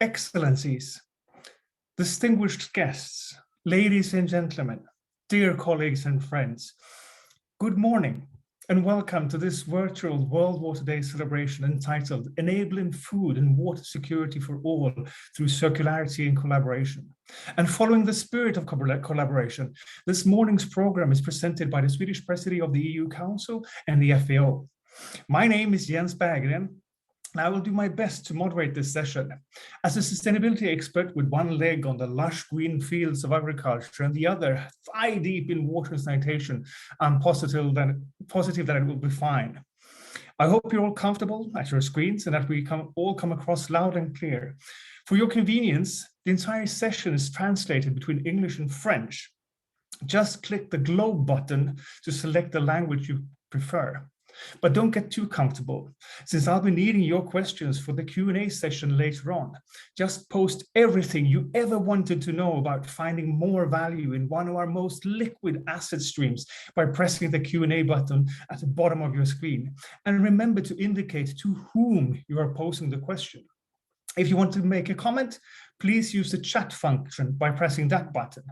Excellencies, distinguished guests, ladies and gentlemen, dear colleagues and friends, good morning and welcome to this virtual World Water Day celebration entitled Enabling Food and Water Security for All through Circularity and Collaboration. And following the spirit of collaboration, this morning's program is presented by the Swedish Presidency of the EU Council and the FAO. My name is Jens Berggren, and I will do my best to moderate this session. As a sustainability expert with one leg on the lush green fields of agriculture and the other thigh deep in water and sanitation, I'm positive that it will be fine. I hope you're all comfortable at your screens and that we all come across loud and clear. For your convenience, the entire session is translated between English and French. Just click the globe button to select the language you prefer. But don't get too comfortable, since I'll be needing your questions for the Q&A session later on. Just post everything you ever wanted to know about finding more value in one of our most liquid asset streams by pressing the Q&A button at the bottom of your screen. And remember to indicate to whom you are posing the question. If you want to make a comment, please use the chat function by pressing that button.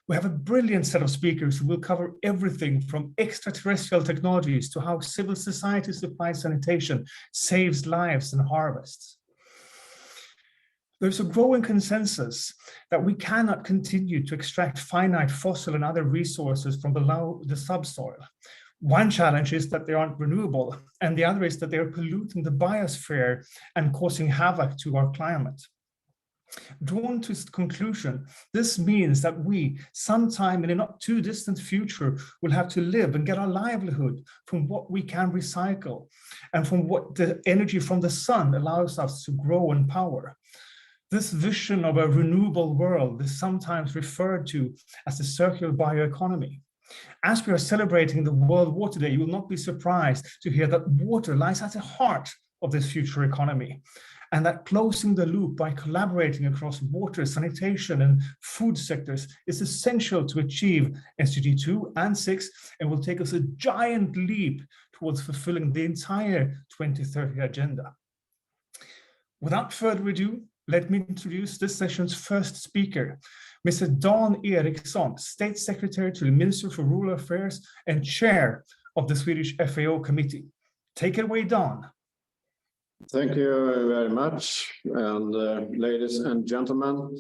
We have a brilliant set of speakers who will cover everything from extraterrestrial technologies to how civil society supplies sanitation, saves lives and harvests. There's a growing consensus that we cannot continue to extract finite fossil and other resources from below the subsoil. One challenge is that they aren't renewable, and the other is that they are polluting the biosphere and causing havoc to our climate. Drawn to its conclusion, this means that we, sometime in a not too distant future, will have to live and get our livelihood from what we can recycle and from what the energy from the sun allows us to grow and power. This vision of a renewable world is sometimes referred to as the circular bioeconomy. As we are celebrating the World Water Day, you will not be surprised to hear that water lies at the heart of this future economy, and that closing the loop by collaborating across water, sanitation, and food sectors is essential to achieve SDG 2 and 6 and will take us a giant leap towards fulfilling the entire 2030 agenda. Without further ado, let me introduce this session's first speaker, Mr. Dan Eriksson, State Secretary to the Minister for Rural Affairs and Chair of the Swedish FAO Committee. Take it away, Dan. Thank you very much, and ladies and gentlemen,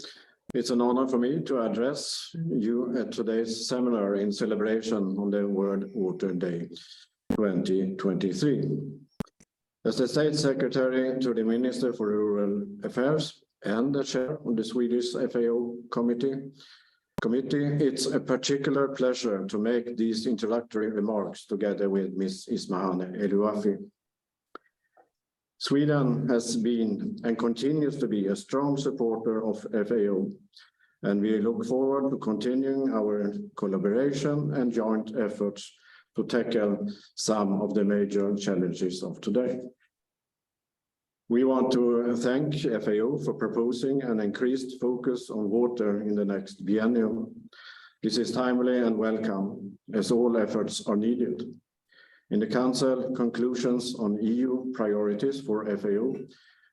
it's an honor for me to address you at today's seminar in celebration on the World Water Day 2023. As the State Secretary to the Minister for Rural Affairs and the Chair of the Swedish FAO Committee, it's a particular pleasure to make these introductory remarks together with Ms. Ismahane Elouafi. Sweden has been and continues to be a strong supporter of FAO, and we look forward to continuing our collaboration and joint efforts to tackle some of the major challenges of today. We want to thank FAO for proposing an increased focus on water in the next biennium. This is timely and welcome, as all efforts are needed. In the Council conclusions on EU priorities for FAO,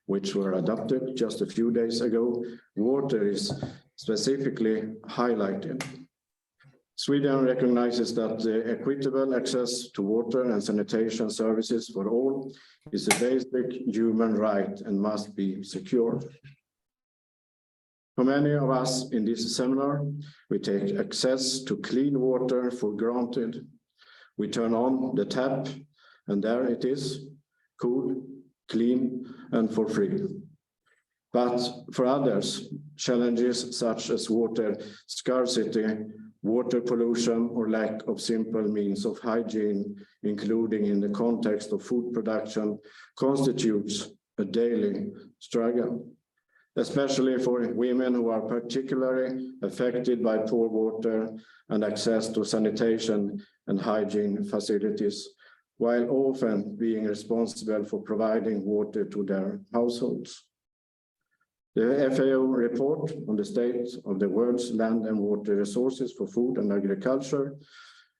which were adopted just a few days ago, water is specifically highlighted. Sweden recognizes that the equitable access to water and sanitation services for all is a basic human right and must be secured. For many of us in this seminar, we take access to clean water for granted. We turn on the tap, and there it is, cool, clean, and for free. But for others, challenges such as water scarcity, water pollution, or lack of simple means of hygiene, including in the context of food production, constitutes a daily struggle, especially for women who are particularly affected by poor water and access to sanitation and hygiene facilities, while often being responsible for providing water to their households. The FAO report on the state of the world's land and water resources for food and agriculture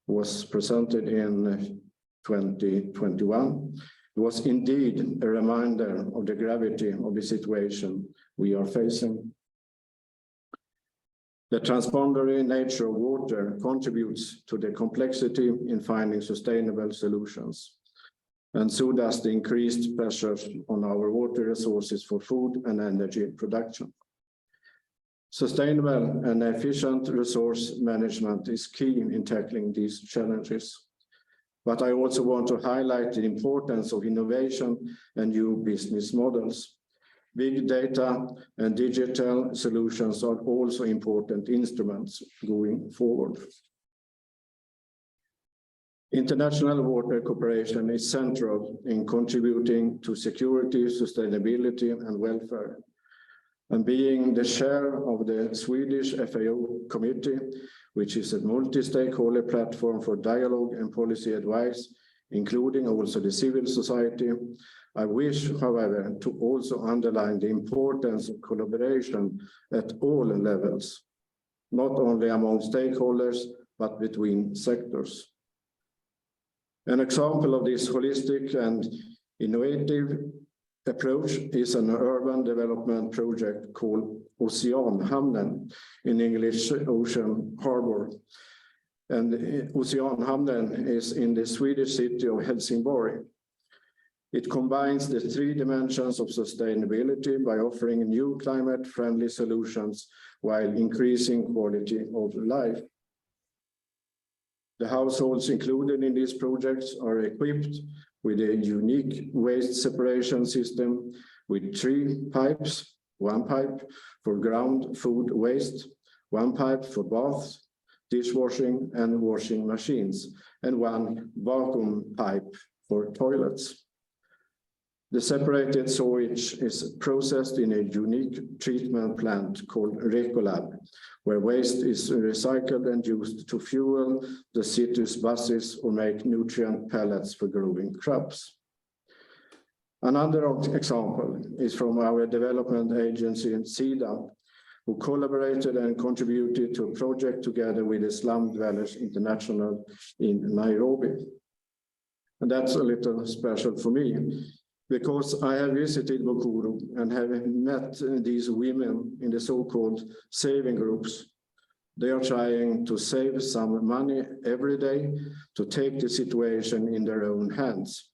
was presented in 2021 It was indeed a reminder of the gravity of the situation we are facing. The transpondary nature of water contributes to the complexity in finding sustainable solutions, and so does the increased pressure on our water resources for food and energy production. Sustainable and efficient resource management is key in tackling these challenges. But I also want to highlight the importance of innovation and new business models. Big data and digital solutions are also important instruments going forward. International water cooperation is central in contributing to security, sustainability, and welfare. And being the chair of the Swedish FAO committee, which is a multi-stakeholder platform for dialogue and policy advice, including also the civil society, I wish, however, to also underline the importance of collaboration at all levels, not only among stakeholders, but between sectors. An example of this holistic and innovative approach is an urban development project called Oceanhamnen, in English, Ocean Harbor. And Oceanhamnen is in the Swedish city of Helsingborg. It combines the three dimensions of sustainability by offering new climate-friendly solutions while increasing quality of life. The households included in these projects are equipped with a unique waste separation system with 3 pipes, 1 pipe for ground food waste, 1 pipe for baths, dishwashing and washing machines, and 1 vacuum pipe for toilets. The separated sewage is processed in a unique treatment plant called Recolab, where waste is recycled and used to fuel the city's buses or make nutrient pellets for growing crops. Another example is from our development agency in SIDA, who collaborated and contributed to a project together with the Slum Dwellers International in Nairobi. And that's a little special for me, because I have visited Mukuru and have met these women in the so-called saving groups. They are trying to save some money every day to take the situation in their own hands,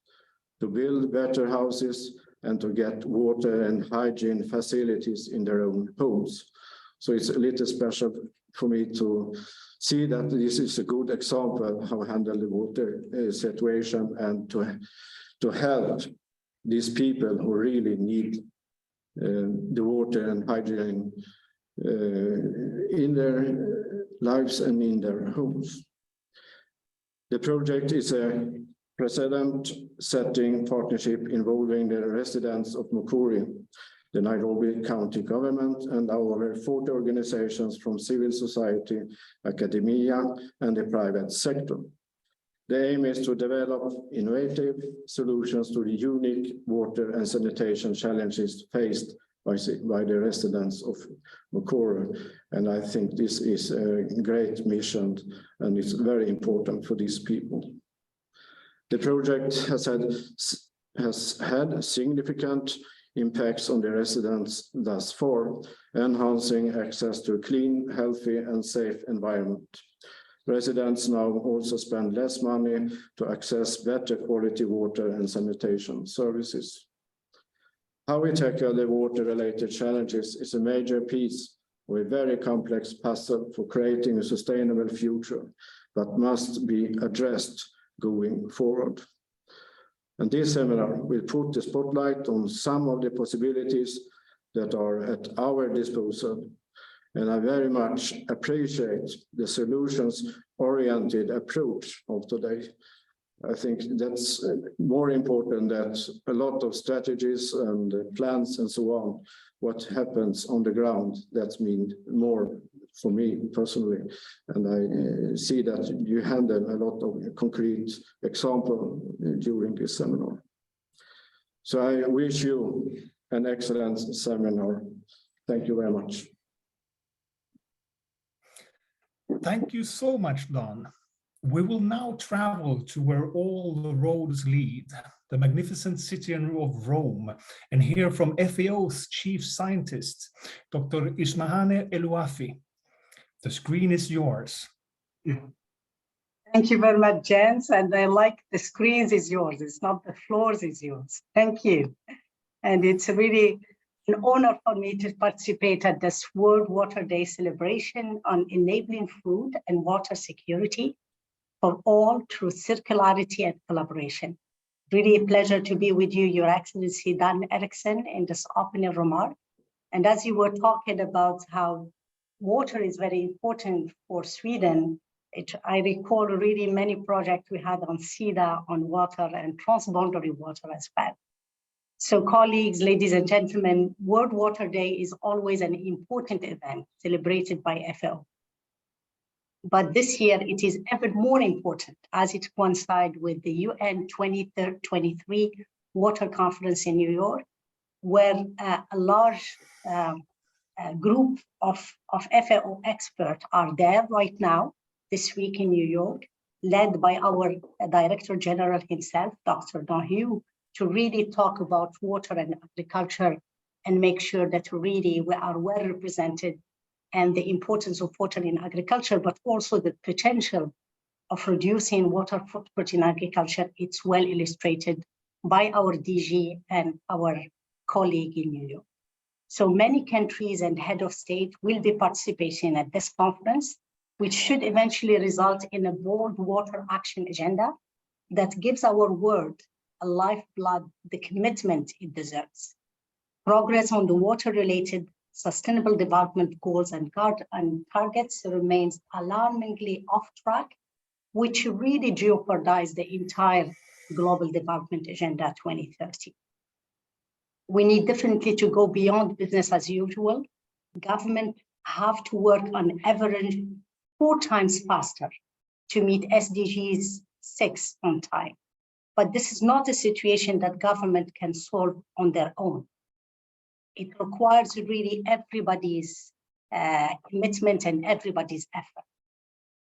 to build better houses and to get water and hygiene facilities in their own homes. So it's a little special for me to see that this is a good example of how to handle the water situation and to help these people who really need the water and hygiene in their lives and in their homes. The project is a precedent-setting partnership involving the residents of Mukuru, the Nairobi County government, and over 40 organizations from civil society, academia, and the private sector. The aim is to develop innovative solutions to the unique water and sanitation challenges faced by the residents of Mukuru. And I think this is a great mission, and it's very important for these people. The project has had significant impacts on the residents thus far, enhancing access to a clean, healthy, and safe environment. Residents now also spend less money to access better quality water and sanitation services. How we tackle the water-related challenges is a major piece of a very complex puzzle for creating a sustainable future, but must be addressed going forward. And this seminar will put the spotlight on some of the possibilities that are at our disposal. And I very much appreciate the solutions-oriented approach of today. I think that's more important than a lot of strategies and plans and so on. What happens on the ground, that means more for me personally. And I see that you handle a lot of concrete examples during this seminar. So I wish you an excellent seminar. Thank you very much. Thank you so much, Don. We will now travel to where all the roads lead, the magnificent city of Rome, and hear from FAO's chief scientist, Dr. Ismahane Elouafi. The screen is yours. Thank you very much, Jens. And I like the screens is yours. It's not the floors is yours. Thank you. And it's really an honor for me to participate at this World Water Day celebration on enabling food and water security for all through circularity and collaboration. Really a pleasure to be with you, Your Excellency Dan Eriksson, in this opening remark. And as you were talking about how water is very important for Sweden, I recall really many projects we had on SIDA on water and transboundary water as well. So colleagues, ladies and gentlemen, World Water Day is always an important event celebrated by FAO. But this year it is even more important as it coincides with the UN 2023 Water Conference in New York, where a large group of FAO experts are there right now, this week in New York, led by our Director General himself, Dr. Donahue, to really talk about water and agriculture and make sure that really we are well represented and the importance of water in agriculture, but also the potential of reducing water footprint in agriculture. It's well illustrated by our DG and our colleague in New York. So many countries and head of state will be participating at this conference, which should eventually result in a bold water action agenda that gives our world a lifeblood, the commitment it deserves. Progress on the water-related Sustainable Development Goals and targets remains alarmingly off track, which really jeopardize the entire Global Development Agenda 2030. We need definitely to go beyond business as usual. Government have to work on average 4 times faster to meet SDGs 6 on time. But this is not a situation that government can solve on their own. It requires really everybody's commitment and everybody's effort.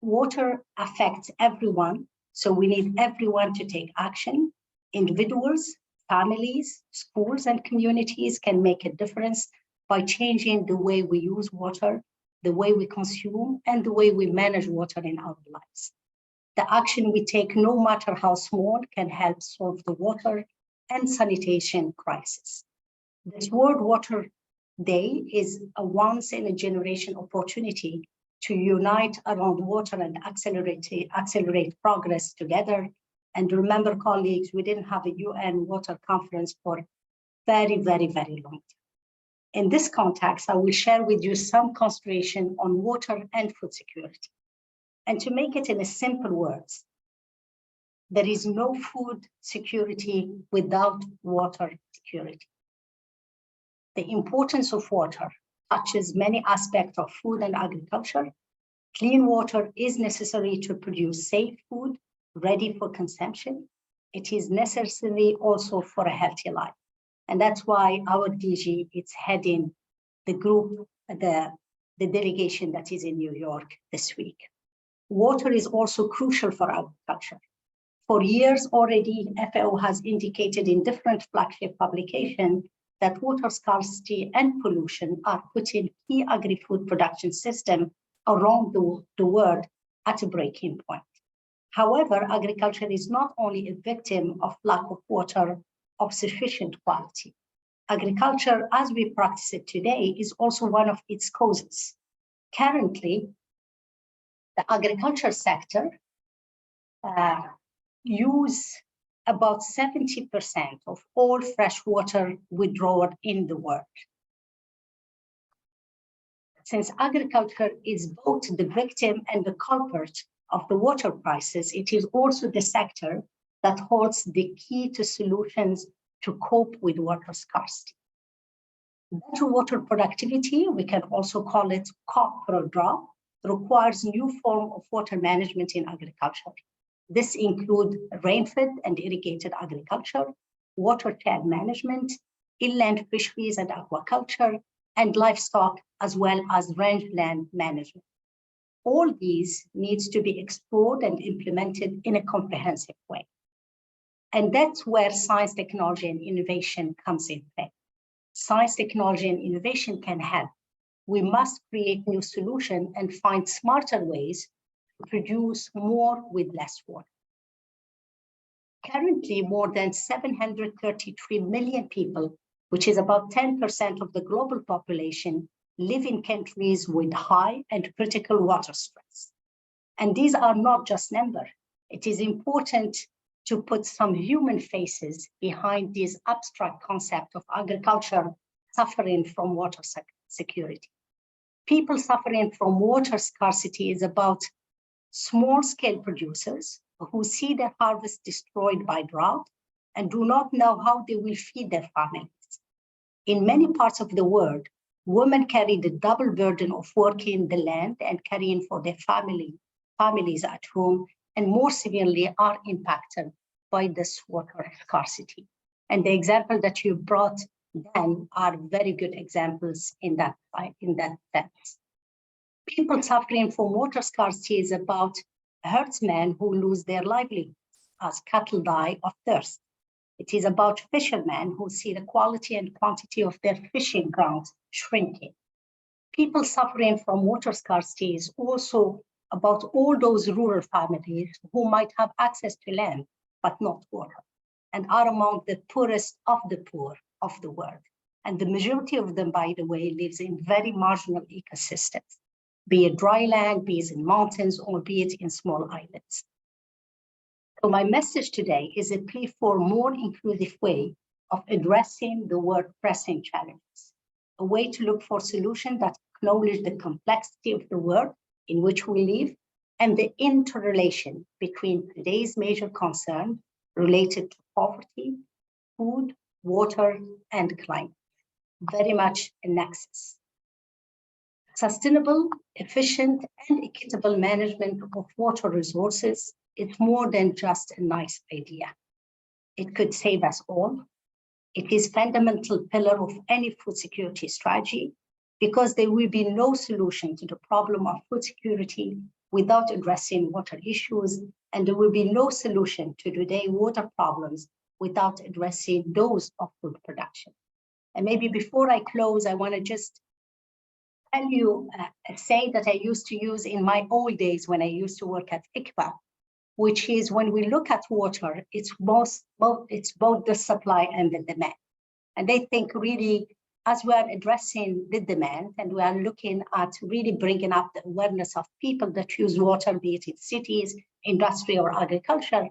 Water affects everyone, so we need everyone to take action. Individuals, families, schools, and communities can make a difference by changing the way we use water, the way we consume, and the way we manage water in our lives. The action we take, no matter how small, can help solve the water and sanitation crisis. This World Water Day is a once-in-a-generation opportunity to unite around water and accelerate progress together. And remember, colleagues, we didn't have a UN Water Conference for very, very, very long time. In this context, I will share with you some consideration on water and food security. And to make it in simple words, there is no food security without water security. The importance of water touches many aspects of food and agriculture. Clean water is necessary to produce safe food, ready for consumption. It is necessary also for a healthy life. And that's why our DG is heading the group, the delegation that is in New York this week. Water is also crucial for agriculture. For years already, FAO has indicated in different flagship publications that water scarcity and pollution are putting key agri-food production systems around the world at a breaking point. However, agriculture is not only a victim of lack of water of sufficient quality. Agriculture, as we practice it today, is also one of its causes. Currently, the agriculture sector use about 70% of all fresh water withdrawal in the world. Since agriculture is both the victim and the culprit of the water crisis, it is also the sector that holds the key to solutions to cope with water scarcity. Better water productivity, we can also call it COP per drop, requires new form of water management in agriculture. This includes rain-fed and irrigated agriculture, watershed management, inland fisheries and aquaculture, and livestock, as well as rangeland management. all these needs to be explored and implemented in a comprehensive way. And that's where science, technology, and innovation comes in play. Science, technology, and innovation can help. We must create new solutions and find smarter ways to produce more with less water. Currently, more than 733 million people, which is about 10% of the global population, live in countries with high and critical water stress. And these are not just numbers. It is important to put some human faces behind this abstract concept of agriculture suffering from water security. People suffering from water scarcity is about small-scale producers who see their harvest destroyed by drought and do not know how they will feed their families. In many parts of the world, women carry the double burden of working the land and caring for their families at home, and more severely are impacted by this water scarcity. And the example that you brought then are very good examples in that sense. People suffering from water scarcity is about herdsmen who lose their livelihoods as cattle die of thirst. It is about fishermen who see the quality and quantity of their fishing grounds shrinking. People suffering from water scarcity is also about all those rural families who might have access to land, but not water, and are among the poorest of the poor of the world. And the majority of them, by the way, lives in very marginal ecosystems, be it dry land, be it in mountains, or be it in small islands. So my message today is a plea for a more inclusive way of addressing the world pressing challenges, a way to look for solutions that acknowledge the complexity of the world in which we live and the interrelation between today's major concerns related to poverty, food, water, and climate. Very much a nexus. Sustainable, efficient, and equitable management of water resources is more than just a nice idea. It could save us all. It is a fundamental pillar of any food security strategy, because there will be no solution to the problem of food security without addressing water issues, and there will be no solution to today's water problems without addressing those of food production. And maybe before I close, I want to just tell you a saying that I used to use in my old days when I used to work at ICPA, which is when we look at water, it's both the supply and the demand. And I think really, as we are addressing the demand and we are looking at really bringing up the awareness of people that use water, be it in cities, industry, or agriculture,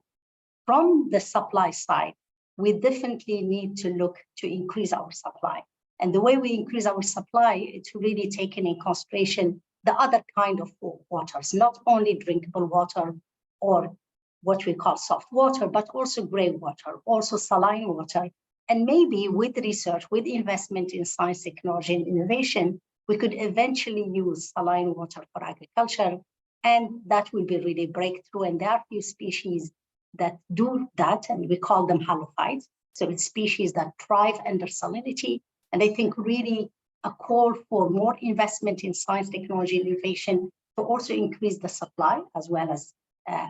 from the supply side, we definitely need to look to increase our supply. And the way we increase our supply, it's really taking in consideration the other kind of waters, not only drinkable water or what we call soft water, but also gray water, also saline water. And maybe with research, with investment in science, technology, and innovation, we could eventually use saline water for agriculture. And that will be really breakthrough. And there are a few species that do that, and we call them halophytes. So it's species that thrive under salinity. And I think really a call for more investment in science, technology, and innovation to also increase the supply as well as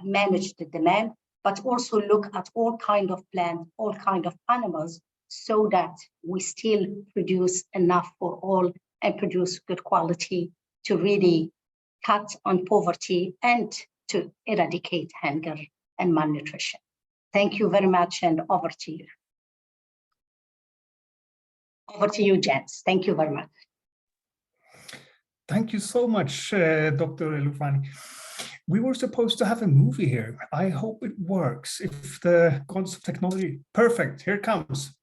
manage the demand, but also look at all kind of plants, all kind of animals, so that we still produce enough for all and produce good quality to really cut on poverty and to eradicate hunger and malnutrition. Thank you very much, and over to you. Over to you, Jens. Thank you very much. Thank you so much, Dr. Eloufani. We were supposed to have a movie here. I hope it works. If the gods of technology, perfect, here it comes.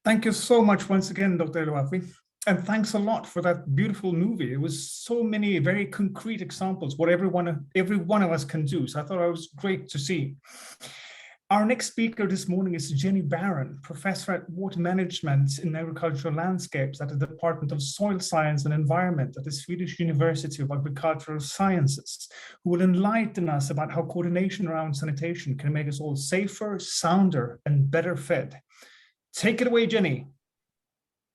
Thank you so much once again, Dr. El-Wafi. And thanks a lot for that beautiful movie. It was so many very concrete examples, what every one of us can do. So I thought it was great to see. Our next speaker this morning is Jenny Barron, Professor at Water Management in Agricultural Landscapes at the Department of Soil Science and Environment at the Swedish University of Agricultural Sciences, who will enlighten us about how coordination around sanitation can make us all safer, sounder, and better fed. Take it away, Jenny.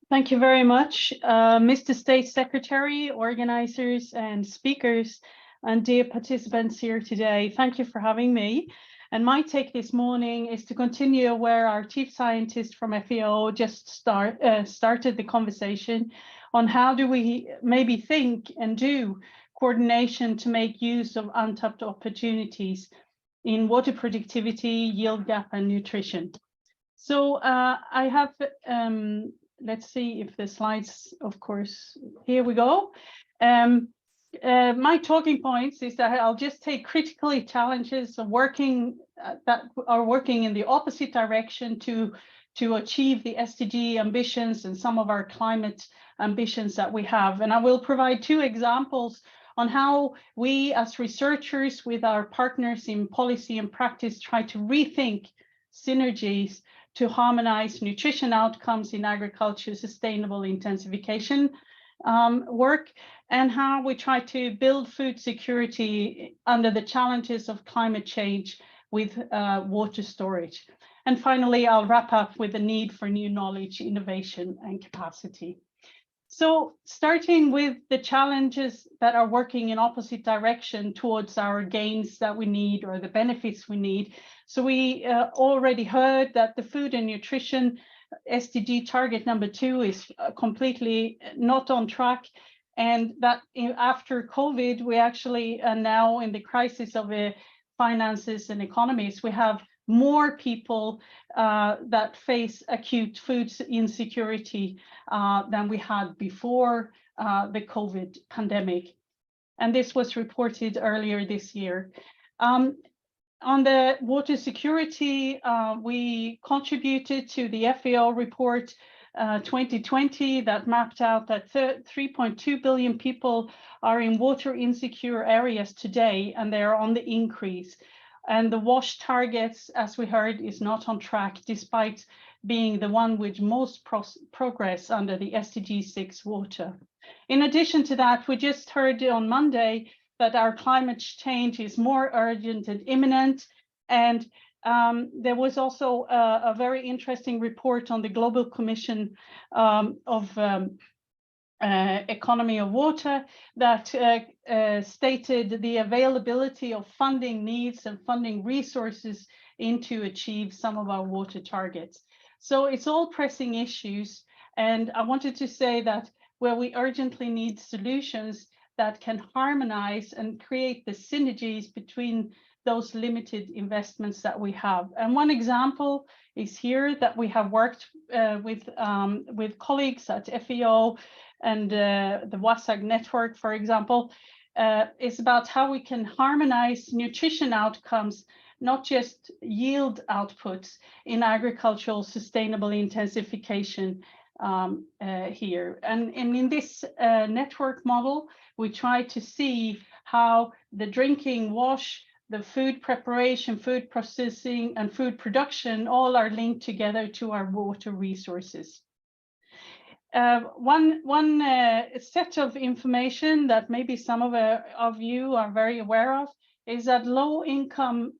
Thank you very much, Mr. State Secretary, organizers and speakers, and dear participants here today. Thank you for having me. And my take this morning is to continue where our chief scientist from FAO just started the conversation on how do we maybe think and do coordination to make use of untapped opportunities in water productivity, yield gap, and nutrition. So I have, let's see if the slides, of course, here we go. My talking points is that I'll just take critically challenges of working that are working in the opposite direction to achieve the SDG ambitions and some of our climate ambitions that we have. And I will provide two examples on how we as researchers with our partners in policy and practice try to rethink synergies to harmonize nutrition outcomes in agriculture, sustainable intensification work, and how we try to build food security under the challenges of climate change with water storage. And finally, I'll wrap up with the need for new knowledge, innovation, and capacity. So starting with the challenges that are working in opposite direction towards our gains that we need or the benefits we need. So we already heard that the food and nutrition SDG target number 2 is completely not on track. And that after COVID, we actually are now in the crisis of finances and economies. We have more people that face acute food insecurity than we had before the COVID pandemic. And this was reported earlier this year. On the water security, we contributed to the FAO report 2020 that mapped out that 3.2 billion people are in water insecure areas today, and they are on the increase. And the WASH targets, as we heard, is not on track, despite being the one with most progress under the SDG 6 water. In addition to that, we just heard on Monday that our climate change is more urgent and imminent. And there was also a very interesting report on the Global Commission of Economy of Water that stated the availability of funding needs and funding resources to achieve some of our water targets. So it's all pressing issues. And I wanted to say that where we urgently need solutions that can harmonize and create the synergies between those limited investments that we have. And one example is here that we have worked with colleagues at FAO and the WASAG network, for example, is about how we can harmonize nutrition outcomes, not just yield outputs in agricultural sustainable intensification here. And in this network model, we try to see how the drinking, wash, the food preparation, food processing, and food production all are linked together to our water resources. One set of information that maybe some of you are very aware of is that low-income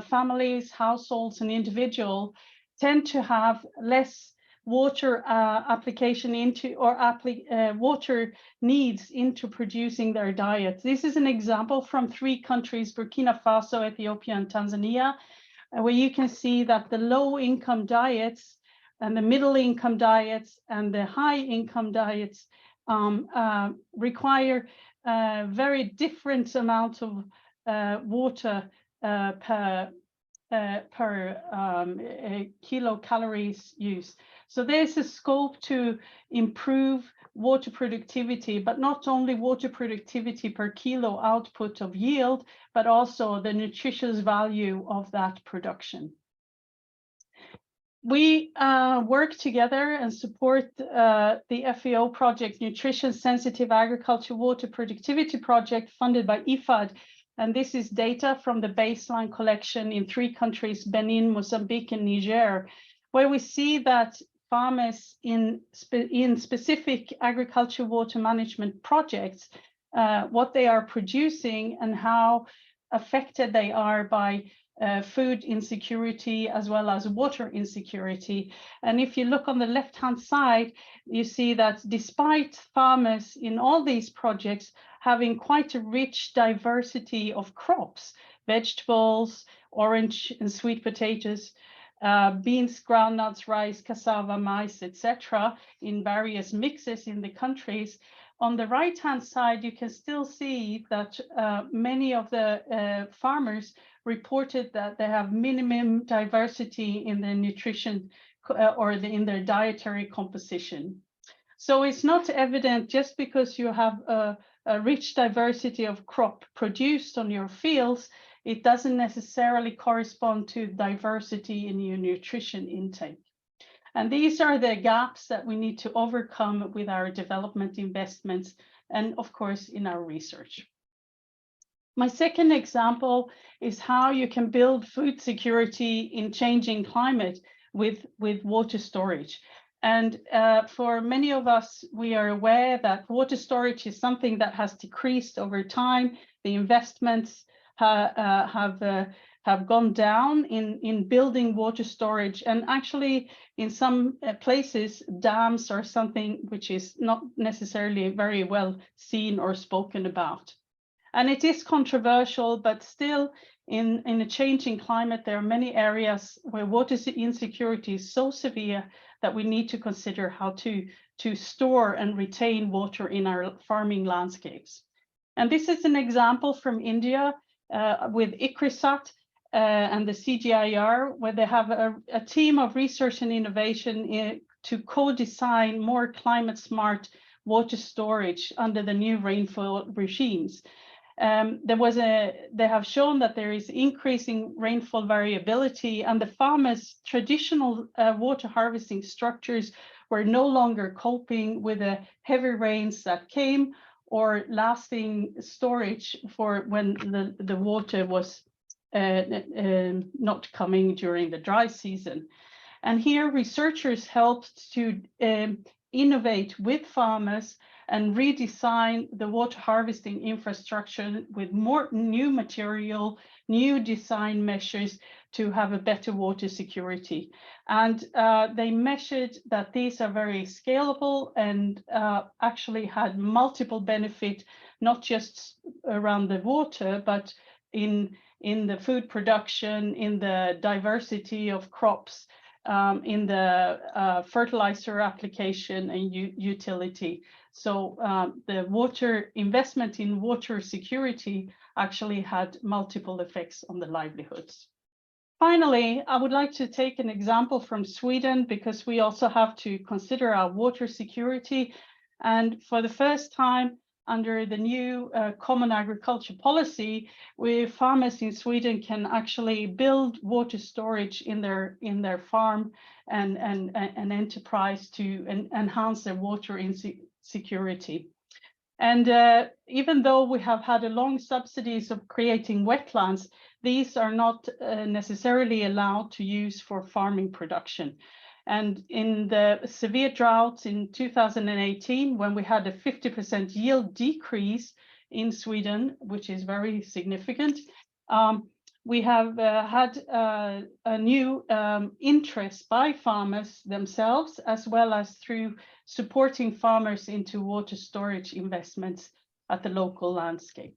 families, households, and individuals tend to have less water application into or water needs into producing their diets. This is an example from 3 countries, Burkina Faso, Ethiopia, and Tanzania, where you can see that the low-income diets and the middle-income diets and the high-income diets require very different amounts of water per kilocalories used. So there's a scope to improve water productivity, but not only water productivity per kilo output of yield, but also the nutritious value of that production. We work together and support the FAO project, Nutrition Sensitive Agriculture Water Productivity Project, funded by IFAD. And this is data from the baseline collection in 3 countries, Benin, Mozambique, and Niger, where we see that farmers in specific agriculture water management projects, what they are producing and how affected they are by food insecurity as well as water insecurity. And if you look on the left-hand side, you see that despite farmers in all these projects having quite a rich diversity of crops, vegetables, orange and sweet potatoes, beans, groundnuts, rice, cassava, maize, etc., in various mixes in the countries. On the right-hand side, you can still see that many of the farmers reported that they have minimum diversity in their nutrition or in their dietary composition. So it's not evident just because you have a rich diversity of crop produced on your fields, it doesn't necessarily correspond to diversity in your nutrition intake. And these are the gaps that we need to overcome with our development investments and, of course, in our research. My second example is how you can build food security in changing climate with water storage. And for many of us, we are aware that water storage is something that has decreased over time. The investments have gone down in building water storage, and actually in some places dams are something which is not necessarily very well seen or spoken about. And it is controversial, but still in a changing climate, there are many areas where water insecurity is so severe that we need to consider how to store and retain water in our farming landscapes. And this is an example from India with ICRISAT and the CGIAR, where they have a team of research and innovation to co-design more climate smart water storage under the new rainfall regimes. They have shown that there is increasing rainfall variability, and the farmers' traditional water harvesting structures were no longer coping with the heavy rains that came or lasting storage for when the water was not coming during the dry season. And here researchers helped to innovate with farmers and redesign the water harvesting infrastructure with more new material, new design measures to have a better water security. And they measured that these are very scalable and actually had multiple benefits, not just around the water, but in the food production, in the diversity of crops, in the fertilizer application and utility. So the water investment in water security actually had multiple effects on the livelihoods. Finally, I would like to take an example from Sweden, because we also have to consider our water security. And for the first time, under the new Common Agriculture Policy, farmers in Sweden can actually build water storage in their farm and an enterprise to enhance their water security. And even though we have had a long subsidies of creating wetlands, these are not necessarily allowed to use for farming production. And in the severe droughts in 2018, when we had a 50% yield decrease in Sweden, which is very significant, we have had a new interest by farmers themselves, as well as through supporting farmers into water storage investments at the local landscape.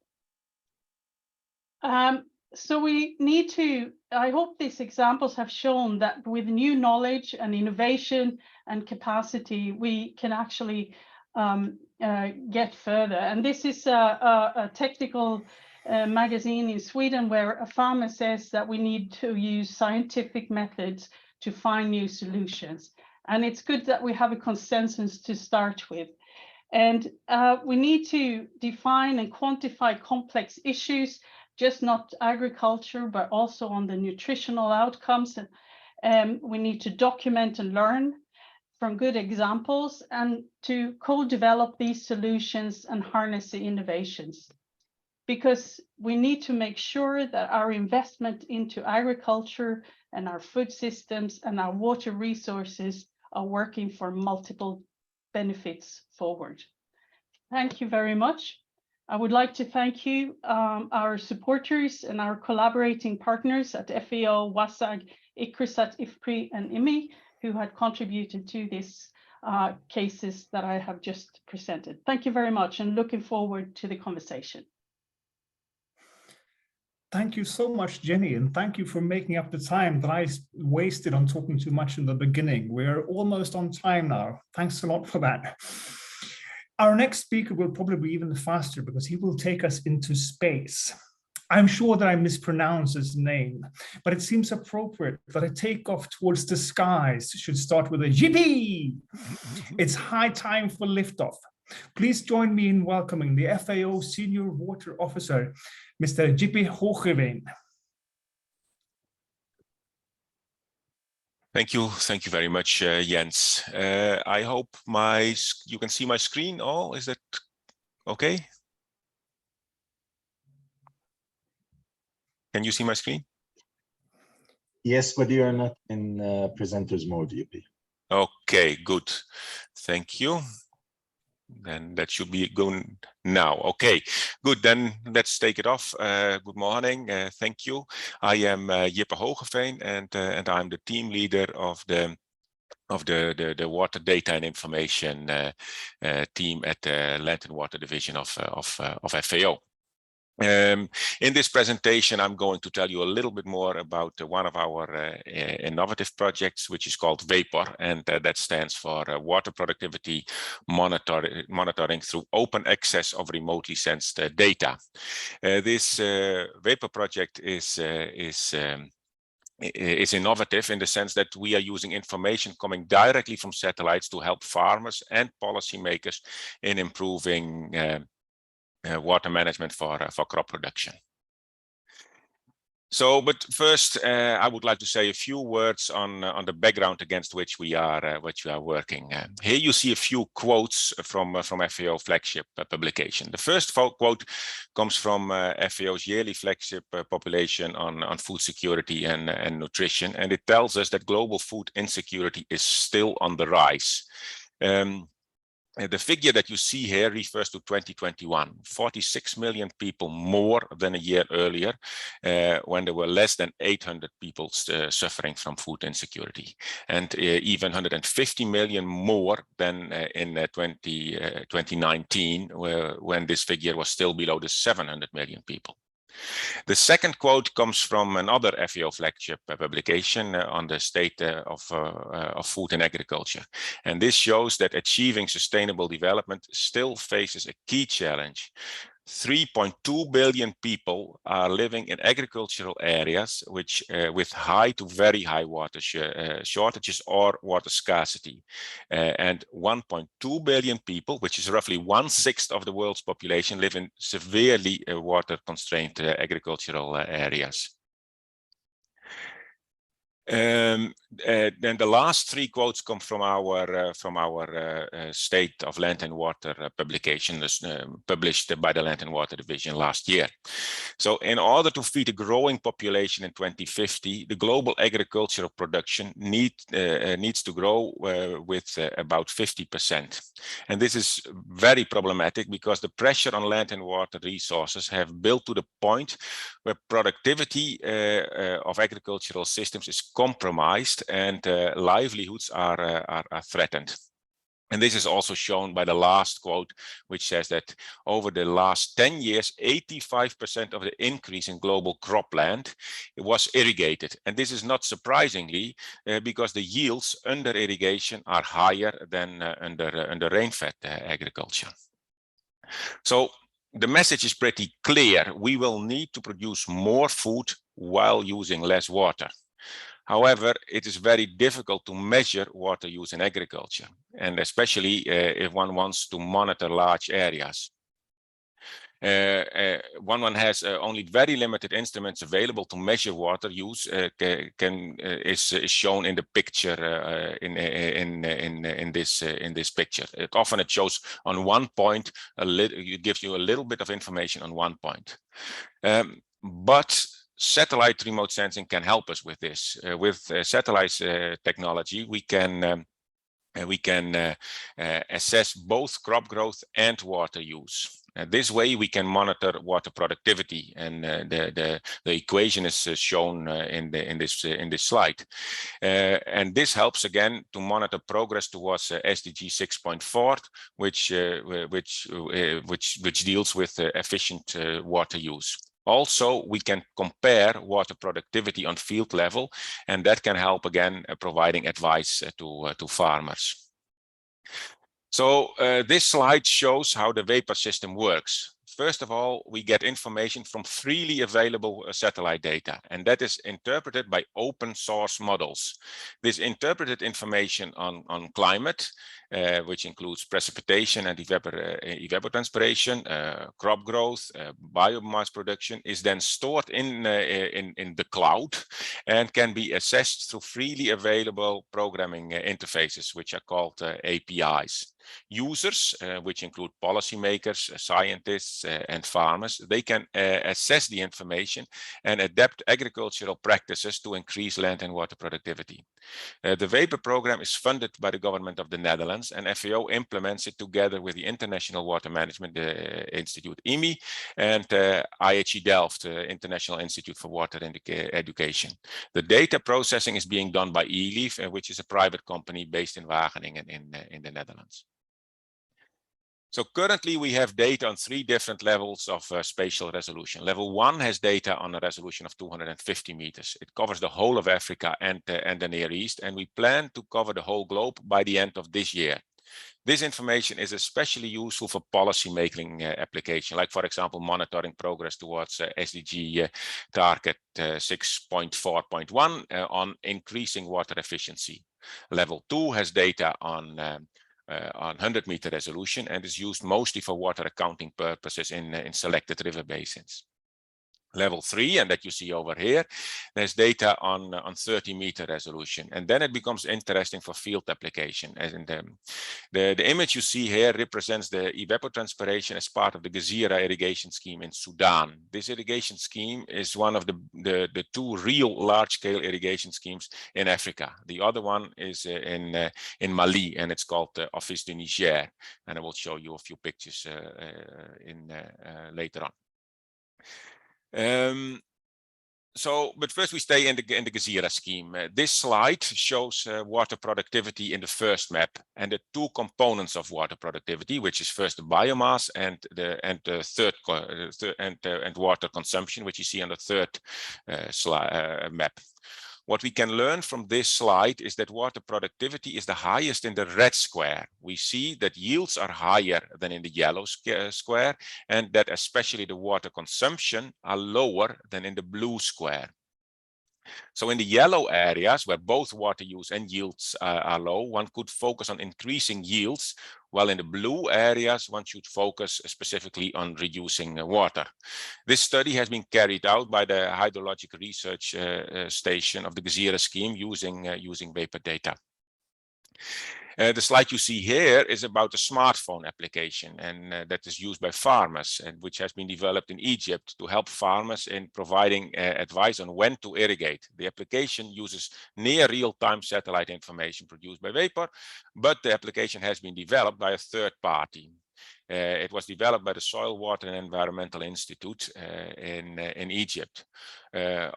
So we need to, I hope these examples have shown that with new knowledge and innovation and capacity, we can actually get further. And this is a technical magazine in Sweden where a farmer says that we need to use scientific methods to find new solutions. And it's good that we have a consensus to start with. And we need to define and quantify complex issues, just not agriculture, but also on the nutritional outcomes. We need to document and learn from good examples and to co-develop these solutions and harness the innovations. Because we need to make sure that our investment into agriculture and our food systems and our water resources are working for multiple benefits forward. Thank you very much. I would like to thank you, our supporters and our collaborating partners at FAO, WASAG, ICRISAT, IFPRI, and IMI, who had contributed to these cases that I have just presented. Thank you very much, and looking forward to the conversation. Thank you so much, Jenny, and thank you for making up the time that I wasted on talking too much in the beginning. We're almost on time now. Thanks a lot for that. Our next speaker will probably be even faster because he will take us into space. I'm sure that I mispronounce his name, but it seems appropriate that a takeoff towards the skies should start with a yippee. It's high time for liftoff. Please join me in welcoming the FAO Senior Water Officer, Mr. Jeppe Hoogeveen. Thank you very much, Jens. I hope you can see my screen. Oh, is that okay? Can you see my screen? Yes, but you are not in presenter's mode, Jeppe. Okay, good. Thank you. Then that should be going now. Okay, good. Then let's take it off. Good morning. Thank you. I am Jeppe Hoogeveen, and I'm the team leader of the water data and information team at the Land and Water Division of FAO. In this presentation, I'm going to tell you a little bit more about one of our innovative projects, which is called VAPOR, and that stands for Water Productivity Monitoring through Open Access of Remotely Sensed Data. This VAPOR project is innovative in the sense that we are using information coming directly from satellites to help farmers and policymakers in improving water management for crop production. So, but first, I would like to say a few words on the background against which we are working. Here you see a few quotes from FAO flagship publication. The first quote comes from FAO's yearly flagship population on food security and nutrition, and it tells us that global food insecurity is still on the rise. The figure that you see here refers to 2021, 46 million people more than a year earlier, when there were less than 800 people suffering from food insecurity, and even 150 million more than in 2019, when this figure was still below the 700 million people. The second quote comes from another FAO flagship publication on the state of food and agriculture. And this shows that achieving sustainable development still faces a key challenge. 3.2 billion people are living in agricultural areas which with high to very high water shortages or water scarcity. And 1.2 billion people, which is roughly 1/6 of the world's population, live in severely water-constrained agricultural areas. Then the last three quotes come from our State of Land and Water publication published by the Land and Water Division last year. So in order to feed a growing population in 2050, the global agricultural production needs to grow with about 50%. And this is very problematic because the pressure on land and water resources have built to the point where productivity of agricultural systems is compromised and livelihoods are threatened. And this is also shown by the last quote, which says that over the last 10 years, 85% of the increase in global cropland was irrigated. And this is not surprisingly because the yields under irrigation are higher than under rain-fed agriculture. So the message is pretty clear. We will need to produce more food while using less water. However, it is very difficult to measure water use in agriculture, and especially if one wants to monitor large areas. one has only very limited instruments available to measure water use, is shown in the picture in this picture. Often it shows on one point, it gives you a little bit of information on one point. But satellite remote sensing can help us with this. With satellite technology, we can assess both crop growth and water use. This way we can monitor water productivity, and the equation is shown in this slide. And this helps again to monitor progress towards SDG 6.4, which deals with efficient water use. Also, we can compare water productivity on field level, and that can help again providing advice to farmers. So this slide shows how the VAPOR system works. First of all, we get information from freely available satellite data, and that is interpreted by open source models. This interpreted information on climate, which includes precipitation and evapotranspiration, crop growth, biomass production, is then stored in the cloud and can be assessed through freely available programming interfaces, which are called APIs. Users, which include policymakers, scientists, and farmers, they can assess the information and adapt agricultural practices to increase land and water productivity. The VAPOR program is funded by the government of the Netherlands, and FAO implements it together with the International Water Management Institute, IMI, and IHE Delft, International Institute for Water Education. The data processing is being done by eLeaf, which is a private company based in Wageningen in the Netherlands. So currently we have data on 3 different levels of spatial resolution. Level 1 has data on a resolution of 250 meters. It covers the whole of Africa and the Near East, and we plan to cover the whole globe by the end of this year. This information is especially useful for policy making application, like for example, monitoring progress towards SDG target 6.4.1 on increasing water efficiency. Level 2 has data on 100-meter resolution and is used mostly for water accounting purposes in selected river basins. Level 3, and that you see over here, there's data on 30-meter resolution, and then it becomes interesting for field application. As in the image you see here represents the evapotranspiration as part of the Gezira irrigation scheme in Sudan. This irrigation scheme is one of the 2 real large-scale irrigation schemes in Africa. The other one is in Mali, and it's called Office du Niger, and I will show you a few pictures later on. But first we stay in the Gezira scheme. This slide shows water productivity in the first map, and the 2 components of water productivity, which is first the biomass and water consumption, which you see on the third map. What we can learn from this slide is that water productivity is the highest in the red square. We see that yields are higher than in the yellow square, and that especially the water consumption are lower than in the blue square. So in the yellow areas where both water use and yields are low, one could focus on increasing yields, while in the blue areas, one should focus specifically on reducing water. This study has been carried out by the Hydrological Research Station of the Gezira scheme using VAPOR data. The slide you see here is about a smartphone application, and that is used by farmers, and which has been developed in Egypt to help farmers in providing advice on when to irrigate. The application uses near real-time satellite information produced by VAPOR, but the application has been developed by a third party. It was developed by the Soil, Water and Environmental Institute in Egypt.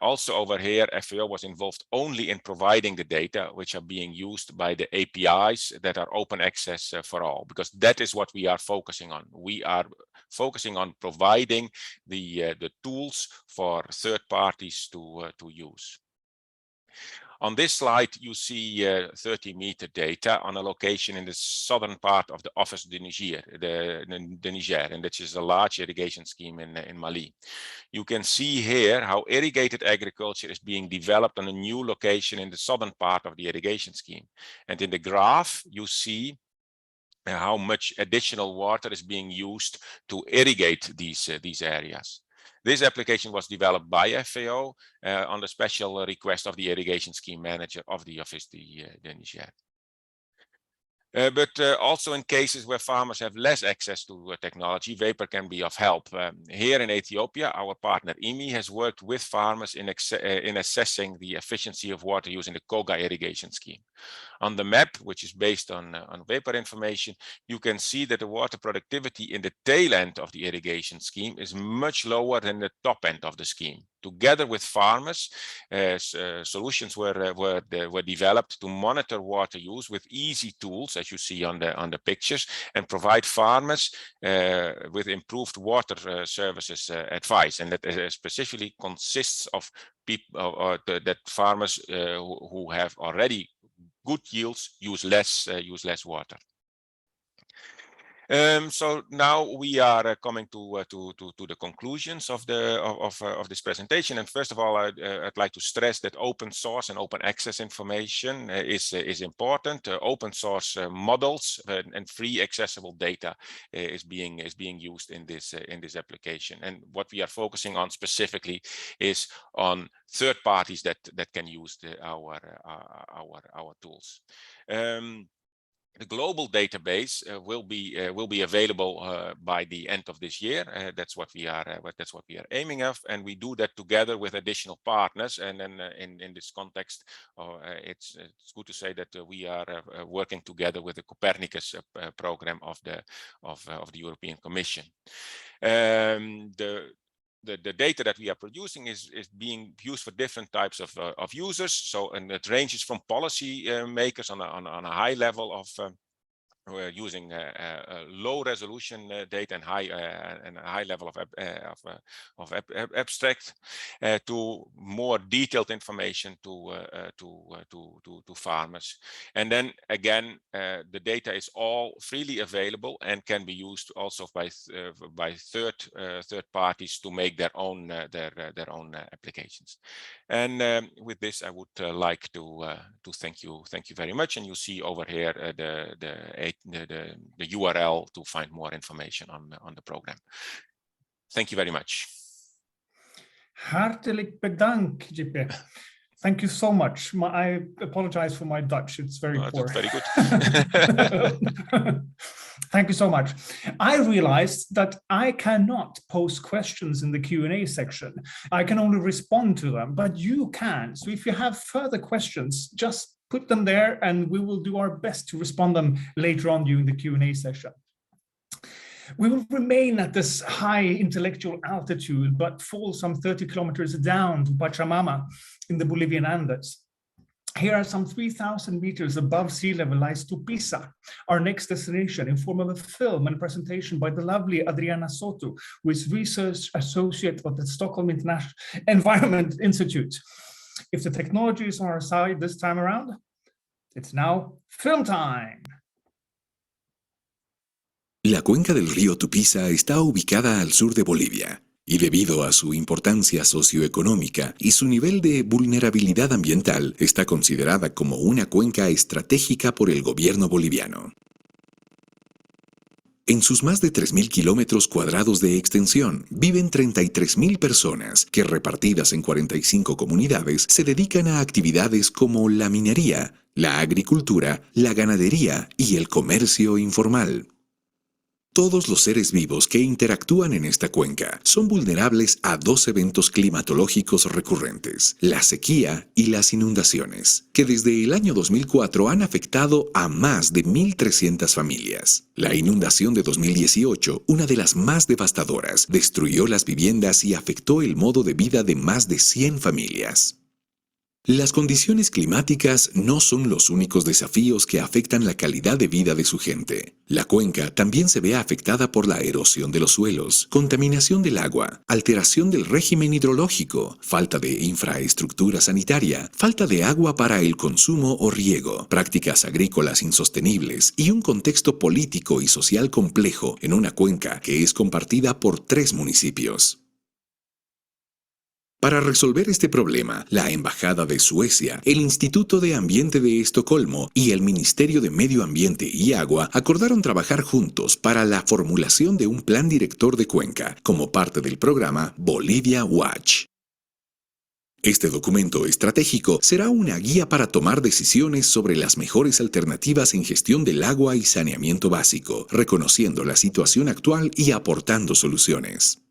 Also over here, FAO was involved only in providing the data which are being used by the APIs that are open access for all, because that is what we are focusing on. We are focusing on providing the tools for third parties to use. On this slide, you see 30-meter data on a location in the southern part of the Office du Niger, the Niger, and which is a large irrigation scheme in Mali. You can see here how irrigated agriculture is being developed on a new location in the southern part of the irrigation scheme. And in the graph, you see how much additional water is being used to irrigate these areas. This application was developed by FAO on the special request of the irrigation scheme manager of the Office de Niger. But also in cases where farmers have less access to technology, vapor can be of help. Here in Ethiopia, our partner IMI has worked with farmers in assessing the efficiency of water use in the Koga irrigation scheme. On the map, which is based on vapor information, you can see that the water productivity in the tail end of the irrigation scheme is much lower than the top end of the scheme. Together with farmers, solutions were developed to monitor water use with easy tools, as you see on the pictures, and provide farmers with improved water services advice. And that specifically consists of people that farmers who have already good yields use less water. So now we are coming to the conclusions of this presentation. And first of all, I'd like to stress that open source and open access information is important. Open source models and free accessible data is being used in this application. And what we are focusing on specifically is on third parties that can use our tools. The global database will be available by the end of this year. That's what we are aiming at, and we do that together with additional partners. And then in this context, it's good to say that we are working together with the Copernicus program of the European Commission. The data that we are producing is being used for different types of users. So, and it ranges from policy makers on a high level of we're using low resolution data and a high level of abstract to more detailed information to farmers. And then again, the data is all freely available and can be used also by third parties to make their own applications. And with this, I would like to thank you very much. And you see over here the URL to find more information on the program. Thank you very much. Hartelijk bedankt, JP. Thank you so much. I apologize for my Dutch. It's very poor. Very good. Thank you so much. I realized that I cannot post questions in the Q&A section. I can only respond to them, but you can. So if you have further questions, just put them there and we will do our best to respond them later on during the Q&A session. We will remain at this high intellectual altitude, but fall some 30 kilometers down to Pachamama in the Bolivian Andes. Here are some 3,000 meters above sea level lies Tupiza, our next destination, in form of a film and presentation by the lovely Adriana Soto, who is research associate at the Stockholm International Environment Institute. If the technology is on our side this time around, it's now film time. La cuenca del río Tupiza está ubicada al sur de Bolivia y debido a su importancia socioeconómica y su nivel de vulnerabilidad ambiental, está considerada como una cuenca estratégica por el gobierno boliviano. En sus más de 3.000 kilómetros cuadrados de extensión, viven 33.000 personas que, repartidas en 45 comunidades, se dedican a actividades como la minería, la agricultura, la ganadería y el comercio informal. Todos los seres vivos que interactúan en esta cuenca son vulnerables a dos eventos climatológicos recurrentes, la sequía y las inundaciones, que desde el año 2004 han afectado a más de 1.300 familias. La inundación de 2018, una de las más devastadoras, destruyó las viviendas y afectó el modo de vida de más de 100 familias. Las condiciones climáticas no son los únicos desafíos que afectan la calidad de vida de su gente. La cuenca también se ve afectada por la erosión de los suelos, contaminación del agua, alteración del régimen hidrológico, falta de infraestructura sanitaria, falta de agua para el consumo o riego, prácticas agrícolas insostenibles y un contexto político y social complejo en una cuenca que es compartida por 3 municipios. Para resolver este problema, la Embajada de Suecia, el Instituto de Ambiente de Estocolmo y el Ministerio de Medio Ambiente y Agua acordaron trabajar juntos para la formulación de un plan director de cuenca, como parte del programa Bolivia Watch. Este documento estratégico será una guía para tomar decisiones sobre las mejores alternativas en gestión del agua y saneamiento básico, reconociendo la situación actual y aportando soluciones.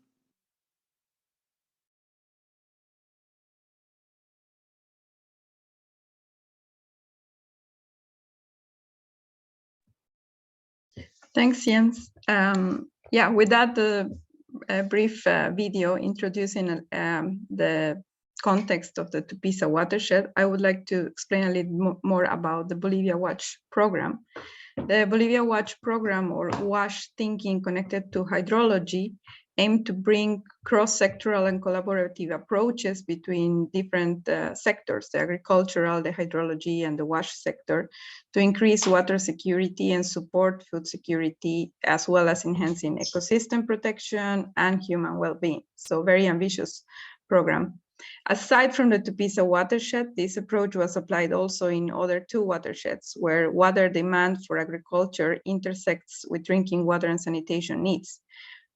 Thanks, Jens. Yeah, with that, a brief video introducing the context of the Tupiza watershed, I would like to explain a little more about the Bolivia Watch program. The Bolivia Watch program, or WASH thinking connected to hydrology, aim to bring cross-sectoral and collaborative approaches between different sectors, the agricultural, the hydrology, and the WASH sector, to increase water security and support food security, as well as enhancing ecosystem protection and human well-being. So very ambitious program. Aside from the Tupiza watershed, this approach was applied also in other 2 watersheds where water demand for agriculture intersects with drinking water and sanitation needs,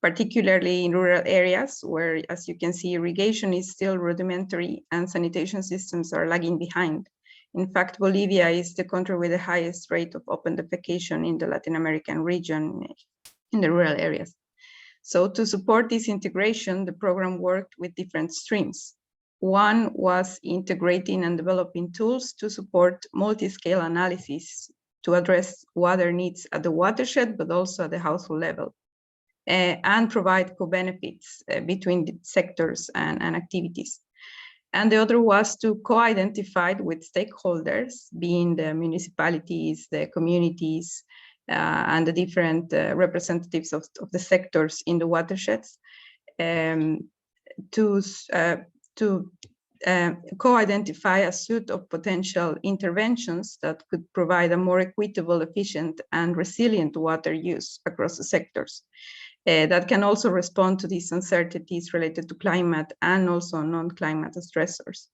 particularly in rural areas where, as you can see, irrigation is still rudimentary and sanitation systems are lagging behind. In fact, Bolivia is the country with the highest rate of open defecation in the Latin American region in the rural areas. So to support this integration, the program worked with different streams. One was integrating and developing tools to support multi-scale analysis to address water needs at the watershed, but also at the household level, and provide co-benefits between the sectors and activities. And the other was to co-identify with stakeholders, being the municipalities, the communities, and the different representatives of the sectors in the watersheds, to co-identify a suite of potential interventions that could provide a more equitable, efficient, and resilient water use across the sectors that can also respond to these uncertainties related to climate and also non-climate stressors.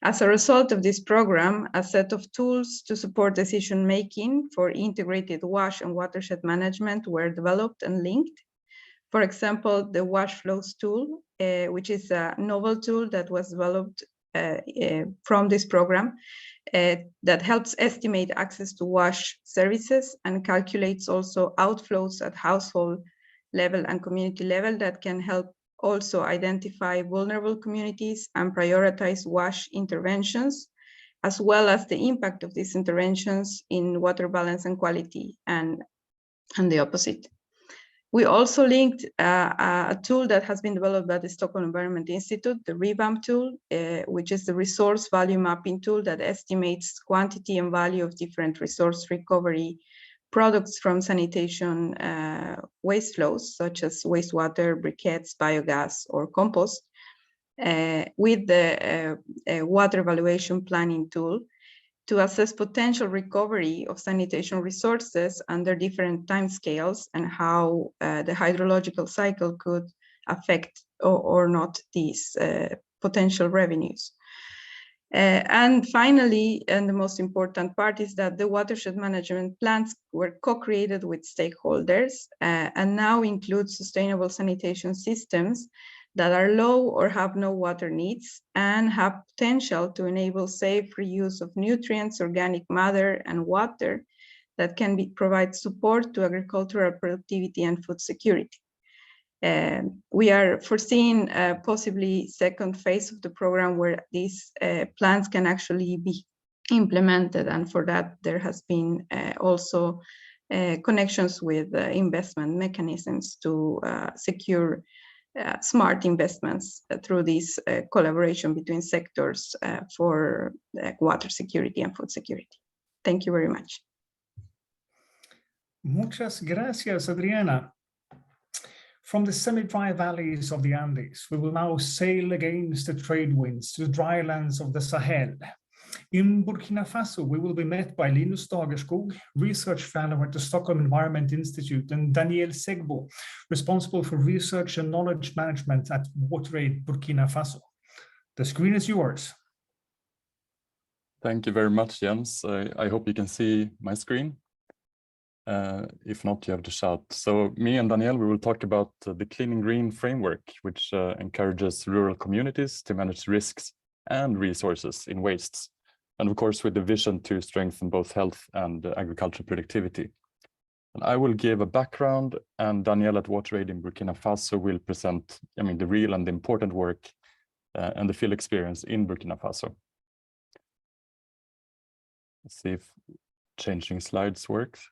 As a result of this program, a set of tools to support decision-making for integrated WASH and watershed management were developed and linked. For example, the WASH Flows tool, which is a novel tool that was developed from this program that helps estimate access to WASH services and calculates also outflows at household level and community level that can help also identify vulnerable communities and prioritize WASH interventions, as well as the impact of these interventions in water balance and quality and the opposite. We also linked a tool that has been developed by the Stockholm Environment Institute, the REVAMP tool, which is the resource value mapping tool that estimates quantity and value of different resource recovery products from sanitation waste flows, such as wastewater, briquettes, biogas, or compost, with the water evaluation planning tool to assess potential recovery of sanitation resources under different timescales and how the hydrological cycle could affect or not these potential revenues. And finally, and the most important part is that the watershed management plans were co-created with stakeholders and now include sustainable sanitation systems that are low or have no water needs and have potential to enable safe reuse of nutrients, organic matter, and water that can provide support to agricultural productivity and food security. We are foreseeing possibly second phase of the program where these plans can actually be implemented, and for that there has been also connections with investment mechanisms to secure smart investments through this collaboration between sectors for water security and food security. Thank you very much. Muchas gracias, Adriana. From the semi-dry valleys of the Andes, we will now sail against the trade winds to the dry lands of the Sahel. In Burkina Faso, we will be met by Linus Dagerskog, research fellow at the Stockholm Environment Institute, and Daniel Segbo, responsible for research and knowledge management at WaterAid Burkina Faso. The screen is yours. Thank you very much, Jens. I hope you can see my screen. If not, you have to shout. So me and Danielle, we will talk about the Clean and Green framework, which encourages rural communities to manage risks and resources in wastes. And of course, with the vision to strengthen both health and agricultural productivity. And I will give a background, and Danielle at WaterAid in Burkina Faso will present, the real and the important work and the field experience in Burkina Faso. Let's see if changing slides works.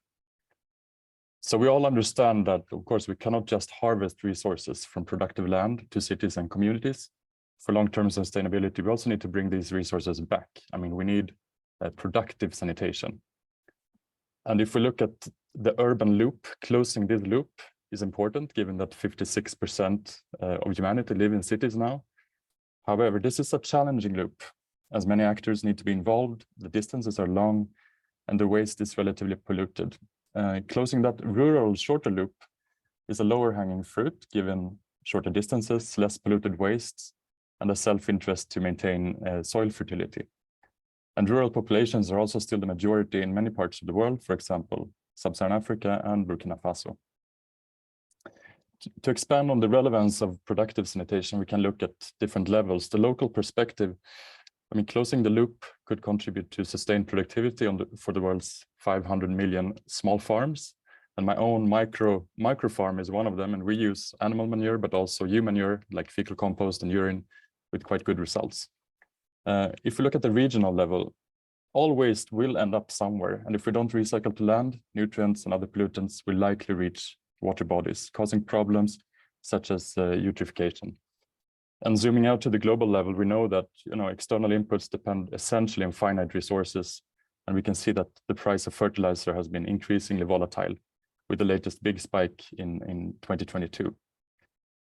So we all understand that, of course, we cannot just harvest resources from productive land to cities and communities. For long-term sustainability, we also need to bring these resources back. We need productive sanitation. And if we look at the urban loop, closing this loop is important, given that 56% of humanity live in cities now. However, this is a challenging loop, as many actors need to be involved, the distances are long, and the waste is relatively polluted. Closing that rural shorter loop is a lower hanging fruit, given shorter distances, less polluted wastes, and a self-interest to maintain soil fertility. And rural populations are also still the majority in many parts of the world, for example, Sub-Saharan Africa and Burkina Faso. To expand on the relevance of productive sanitation, we can look at different levels. The local perspective, closing the loop could contribute to sustained productivity for the world's 500 million small farms. And my own micro farm is one of them. And we use animal manure, but also human manure, like fecal compost and urine, with quite good results. If we look at the regional level, all waste will end up somewhere. And if we don't recycle to land, nutrients and other pollutants will likely reach water bodies, causing problems such as eutrophication. And zooming out to the global level, we know that external inputs depend essentially on finite resources. And we can see that the price of fertilizer has been increasingly volatile, with the latest big spike in 2022.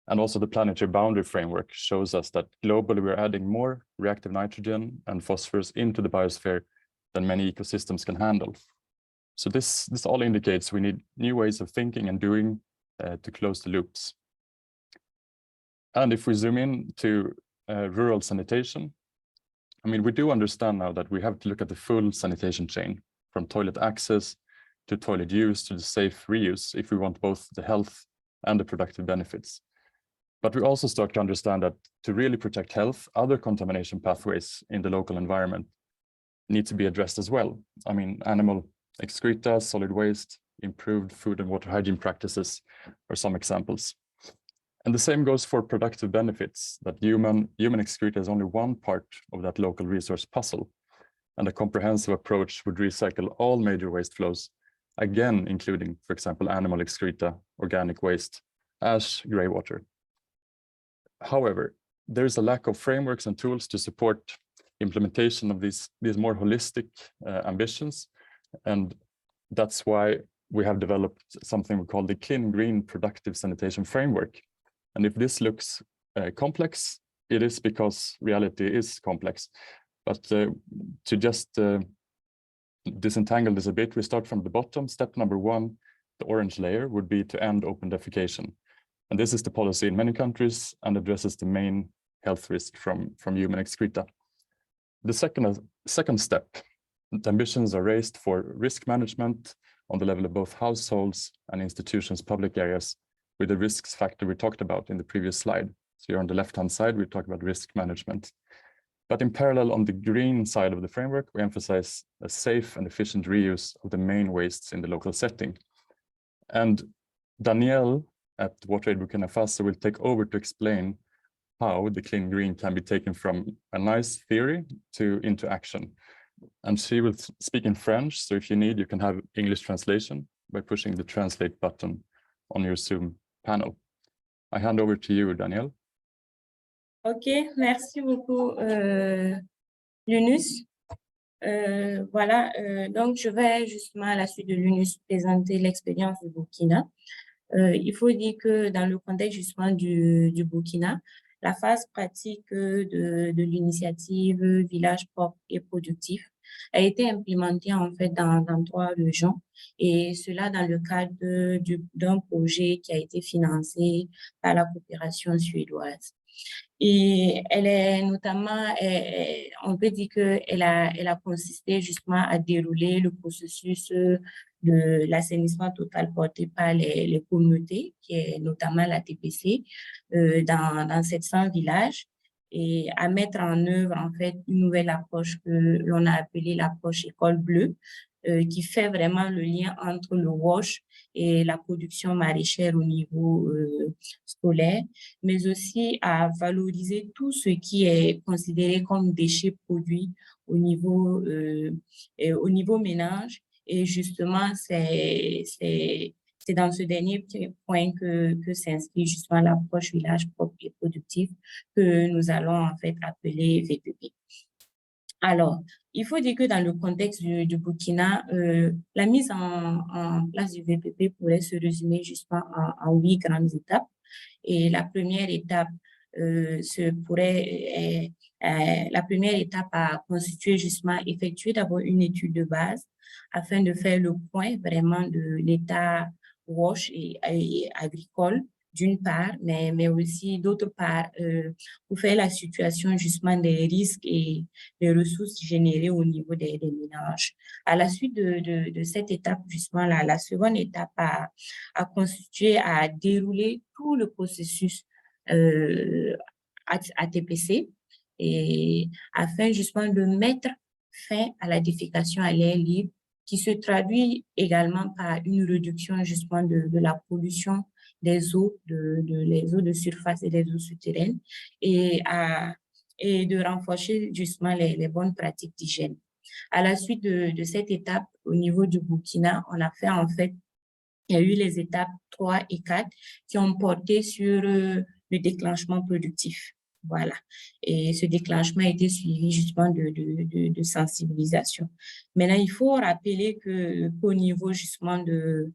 And also the planetary boundary framework shows us that globally we're adding more reactive nitrogen and phosphorus into the biosphere than many ecosystems can handle. So this all indicates we need new ways of thinking and doing to close the loops. And if we zoom in to rural sanitation, we do understand now that we have to look at the full sanitation chain, from toilet access to toilet use to the safe reuse, if we want both the health and the productive benefits. But we also start to understand that to really protect health, other contamination pathways in the local environment need to be addressed as well. Animal excreta, solid waste, improved food and water hygiene practices are some examples. And the same goes for productive benefits, that human excreta is only one part of that local resource puzzle. And a comprehensive approach would recycle all major waste flows, again, including, for example, animal excreta, organic waste, ash, greywater. However, there is a lack of frameworks and tools to support implementation of these more holistic ambitions. And that's why we have developed something we call the Clean and Green Productive Sanitation Framework. And if this looks complex, it is because reality is complex. But to just disentangle this a bit, we start from the bottom. Step number one, the orange layer, would be to end open defecation. And this is the policy in many countries and addresses the main health risk from human excreta. The second step, the ambitions are raised for risk management on the level of both households and institutions, public areas, with the risks factor we talked about in the previous slide. So here on the left-hand side, we talk about risk management. But in parallel, on the green side of the framework, we emphasize a safe and efficient reuse of the main wastes in the local setting. And Danielle at WaterAid Burkina Faso will take over to explain how the clean green can be taken from a nice theory into action. And she will speak in French, so if you need, you can have English translation by pushing the translate button on your Zoom panel. I hand over to you, Danielle. Ok, merci beaucoup, Yunus. Voilà, donc je vais justement à la suite de Yunus présenter l'expérience du Burkina. Il faut dire que dans le contexte justement du Burkina, la phase pratique de l'initiative Village propre et productif a été implémentée en fait dans 3 régions, et cela dans le cadre d'un projet qui a été financé par la coopération suédoise. Et elle est notamment, on peut dire qu'elle a consisté justement à dérouler le processus de l'assainissement total porté par les communautés, qui est notamment la TPC, dans 700 villages, et à mettre en œuvre en fait une nouvelle approche que l'on a appelée l'approche école bleue, qui fait vraiment le lien entre le WASH et la production maraîchère au niveau scolaire, mais aussi à valoriser tout ce qui est considéré comme déchets produits au niveau ménage. Et justement, c'est dans ce dernier point que s'inscrit justement l'approche village propre et productif que nous allons en fait appeler VPP. Alors, il faut dire que dans le contexte du Burkina, la mise en place du VPP pourrait se résumer justement en 8 grandes étapes. Et la première étape la première étape à constituer justement, effectuer d'abord une étude de base afin de faire le point vraiment de l'état WASH et agricole d'une part, mais aussi d'autre part, pour faire la situation justement des risques et des ressources générées au niveau des ménages. À la suite de cette étape, justement, la seconde étape a constitué à dérouler tout le processus ATPC et afin justement de mettre fin à la défécation à l'air libre, qui se traduit également par une réduction justement de la pollution des eaux, les eaux de surface et des eaux souterraines, et de renforcer justement les bonnes pratiques d'hygiène. À la suite de cette étape, au niveau du Burkina, on a fait en fait, il y a eu les étapes 3 et 4 qui ont porté sur le déclenchement productif. Voilà. Et ce déclenchement a été suivi justement de sensibilisation. Maintenant, il faut rappeler qu'au niveau justement de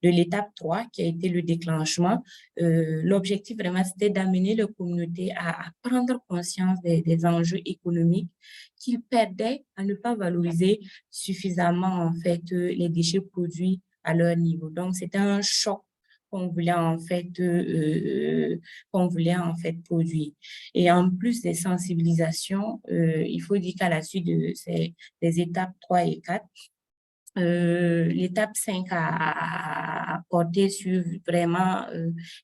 l'étape 3, qui a été le déclenchement, l'objectif vraiment, c'était d'amener les communautés à prendre conscience des enjeux économiques qu'ils perdaient à ne pas valoriser suffisamment, en fait, les déchets produits à leur niveau. Donc, c'était un choc qu'on voulait en fait produire. Et en plus des sensibilisations, il faut dire qu'à la suite de des étapes 3 et 4, l'étape 5 a porté sur vraiment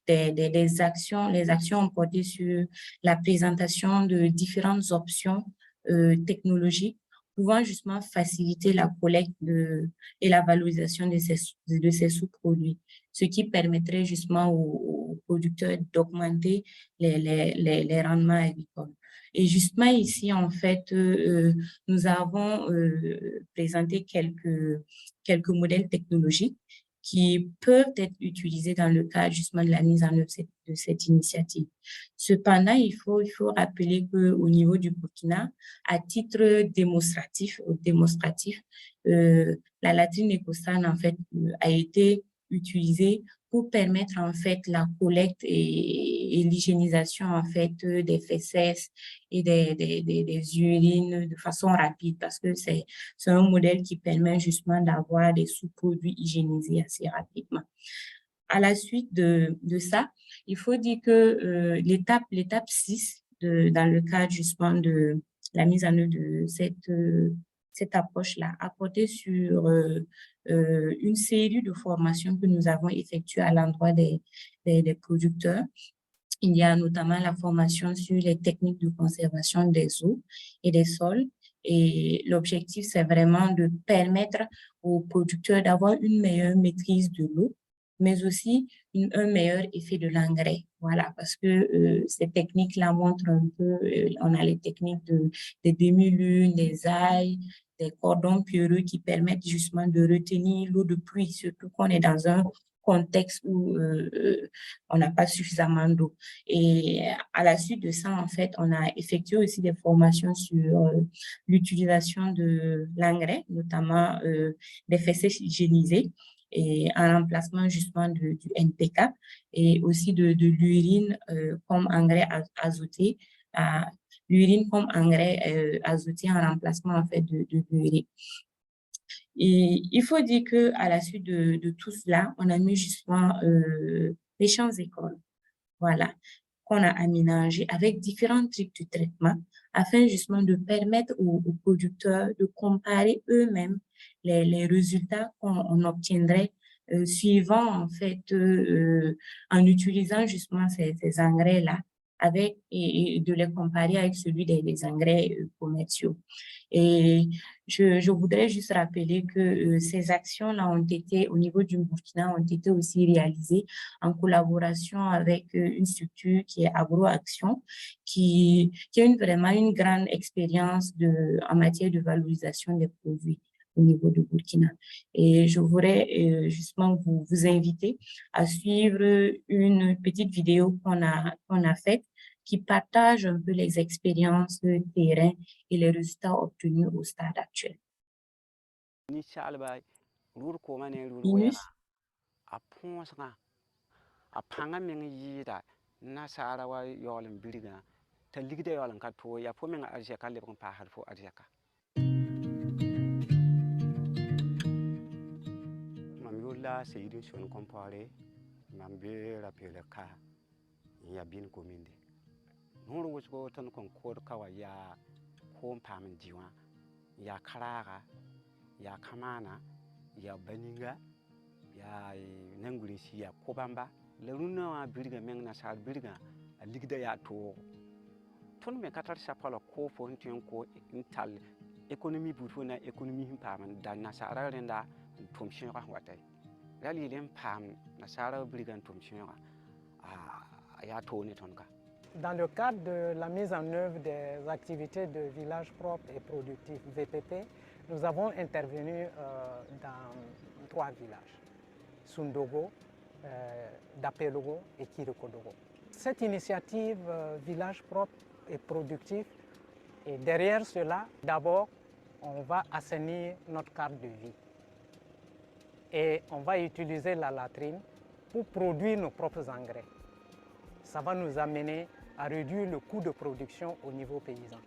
des actions. Les actions ont porté sur la présentation de différentes options technologiques pouvant justement faciliter la collecte et la valorisation de ces sous-produits, ce qui permettrait justement aux producteurs d'augmenter les rendements agricoles. Et justement ici, en fait, nous avons présenté quelques modèles technologiques qui peuvent être utilisés dans le cadre justement de la mise en œuvre de cette initiative. Cependant, il faut rappeler qu'au niveau du Burkina, à titre démonstratif, la latrine écosane en fait a été utilisée pour permettre en fait la collecte et l'hygiénisation en fait des fesses et des urines de façon rapide, parce que c'est un modèle qui permet justement d'avoir des sous-produits hygiénisés assez rapidement. À la suite de ça, il faut dire que l'étape 6, dans le cadre justement de la mise en œuvre de cette approche-là, a porté sur une série de formations que nous avons effectuées à l'endroit des producteurs. Il y a notamment la formation sur les techniques de conservation des eaux et des sols. Et l'objectif, c'est vraiment de permettre aux producteurs d'avoir une meilleure maîtrise de l'eau, mais aussi un meilleur effet de l'engrais. Voilà, parce que ces techniques-là montrent un peu, on a les techniques des demi-lunes, des ailes, des cordons pierreux qui permettent justement de retenir l'eau de pluie, surtout qu'on est dans un contexte où on n'a pas suffisamment d'eau. Et à la suite de ça, en fait, on a effectué aussi des formations sur l'utilisation de l'engrais, notamment des fesses hygiénisées, et un remplacement justement du NPK et aussi de l'urine comme engrais azoté, l'urine comme engrais azoté en remplacement en fait de l'urine. Et il faut dire qu'à la suite de tout cela, on a mis justement les champs écoles. Voilà. qu'on a aménagé avec différents types de traitements afin justement de permettre aux producteurs de comparer eux-mêmes les résultats qu'on obtiendrait suivant en fait en utilisant justement ces engrais-là avec et de les comparer avec celui des engrais commerciaux. Et je voudrais juste rappeler que ces actions-là ont été, au niveau du Burkina, ont été aussi réalisées en collaboration avec une structure qui est AgroAction, qui a vraiment une grande expérience en matière de valorisation des produits au niveau du Burkina. Et je voudrais justement vous inviter à suivre une petite vidéo qu'on a faite qui partage un peu les expériences de terrain et les résultats obtenus au stade actuel. Nuru wusko ton kon kod kawa ya ko pam diwa ya karaga ya kamana ya baninga ya nanguri si ya kobamba le runa wa birga meng na sal birga ligda ya to ton me katar sapalo ko fo ntion ko intal économie burfona économie pam dan na sara renda tum shinga watay rali len pam na sara birga tum shinga ya to ne tonka. Dans le cadre de la mise en œuvre des activités de village propre et productif, VPP, nous avons intervenu dans 3 villages, Sundogo, Dapelogo et Kirokodogo. Cette initiative village propre et productif, et derrière cela, d'abord, on va assainir notre cadre de vie. Et on va utiliser la latrine pour produire nos propres engrais. Ça va nous amener à réduire le coût de production au niveau paysan.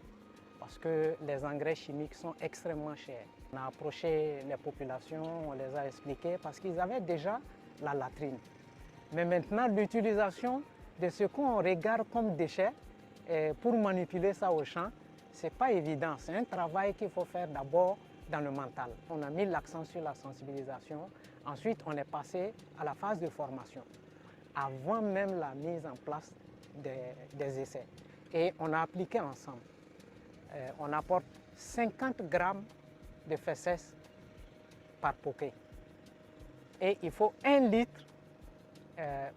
Parce que les engrais chimiques sont extrêmement chers. On a approché les populations, on les a expliqué parce qu'ils avaient déjà la latrine. Mais maintenant, l'utilisation de ce qu'on regarde comme déchets pour manipuler ça au champ, ce n'est pas évident. C'est un travail qu'il faut faire d'abord dans le mental. On a mis l'accent sur la sensibilisation. Ensuite, on est passé à la phase de formation, avant même la mise en place des essais. Et on a appliqué ensemble. On apporte 50 grammes de fesses par poquet. Et il faut 1 litre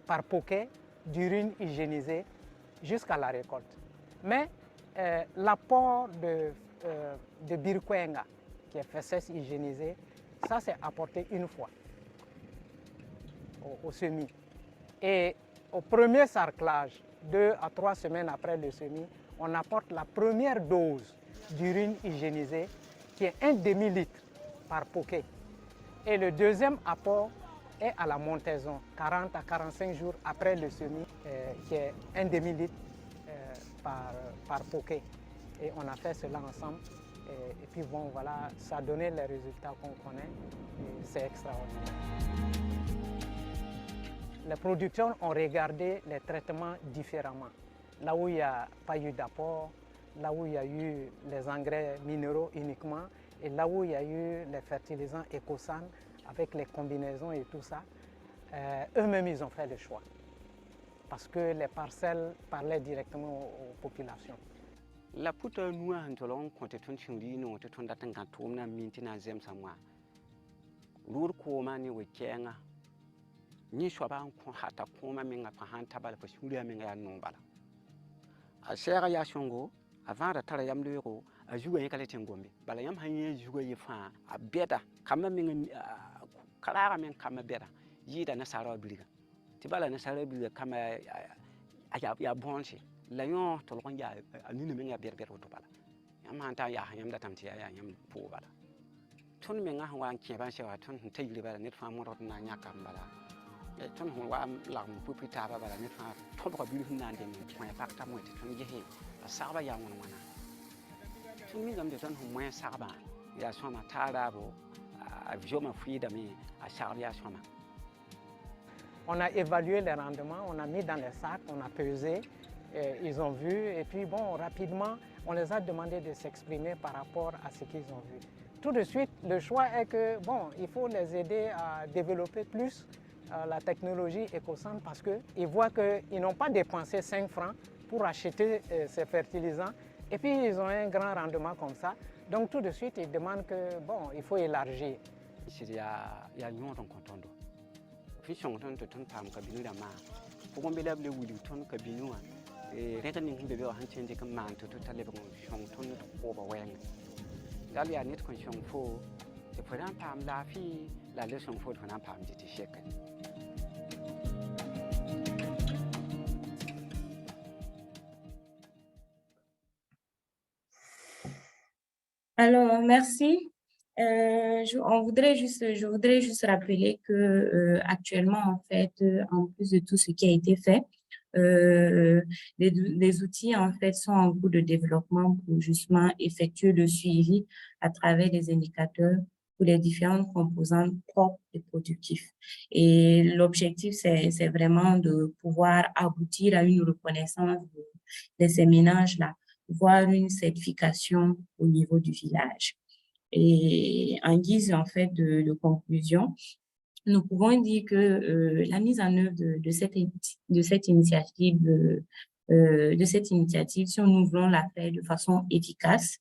par poquet d'urine hygiénisée jusqu'à la récolte. Mais l'apport de birkwenga, qui est fesses hygiénisée, ça c'est apporté une fois au semis. Et au premier sarclage, 2 à 3 semaines après le semis, on apporte la première dose d'urine hygiénisée qui est 1 demi-litre par poquet. Et le deuxième apport est à la montaison, 40 à 45 jours après le semis, qui est 1 demi-litre par poquet. Et on a fait cela ensemble. Et puis bon, voilà, ça a donné les résultats qu'on connaît. C'est extraordinaire. Les producteurs ont regardé les traitements différemment. Là où il n'y a pas eu d'apport, là où il y a eu les engrais minéraux uniquement, et là où il y a eu les fertilisants Ecosan avec les combinaisons et tout ça, eux-mêmes ils ont fait le choix. Parce que les parcelles parlaient directement aux populations. La puta nous a entolon quand on chungri no te ton datan kan tomna mintina zem samwa. Lur ko mani we kenga. Ni shoba ko hata ko ma minga pa han tabal pa shuri minga ya no bala. A sera ya shongo avant da tara yam lero a juga yakale tengombe. Bala yam hanye juga yifa a beda kama minga kala men kama beda. Yida na sara biliga. Tibala na sara biliga kama ya bonchi. La yon tolon ya anine menga berber to bala yam hanta ya yam da tamti ya yam po bala ton menga wan ke ban shewa ton tayri bala net fa mo na nyaka bala e ton wa la mo pupi ta bala net fa to ko bi na de ni ko ya pakta mo te ton je he sa ba ya won wana ton mi gam de ton mo ya sa ba ya so ma ta da bo a vioma frida mi a sa ya so ma. On a évalué les rendements, on a mis dans les sacs, on a pesé. ils ont vu. Et puis bon, rapidement, on les a demandé de s'exprimer par rapport à ce qu'ils ont vu. Tout de suite, le choix est que bon, il faut les aider à développer plus la technologie Ecosan parce qu'ils voient qu'ils n'ont pas dépensé 5 francs pour acheter ces fertilisants et puis ils ont un grand rendement comme ça. Donc tout de suite, ils demandent que bon, il faut élargir. Il y a un content. Fichon ton ton pam kabinu da ma pour on belable wuli ton kabinu et rekening be be han change kam man to tale be shong ton ko ba weng dal ya nit kon shong fo e pour un pam la fi la le shong fo ton pam ji ti shek. Alors, merci. Je voudrais juste rappeler que actuellement, en fait, en plus de tout ce qui a été fait, les outils, en fait, sont en cours de développement pour justement effectuer le suivi à travers des indicateurs pour les différentes composantes propres et productifs. Et l'objectif, c'est vraiment de pouvoir aboutir à une reconnaissance de ces ménages-là, voire une certification au niveau du village. Et en guise en fait de conclusion, nous pouvons dire que la mise en œuvre de cette initiative, si nous voulons la faire de façon efficace,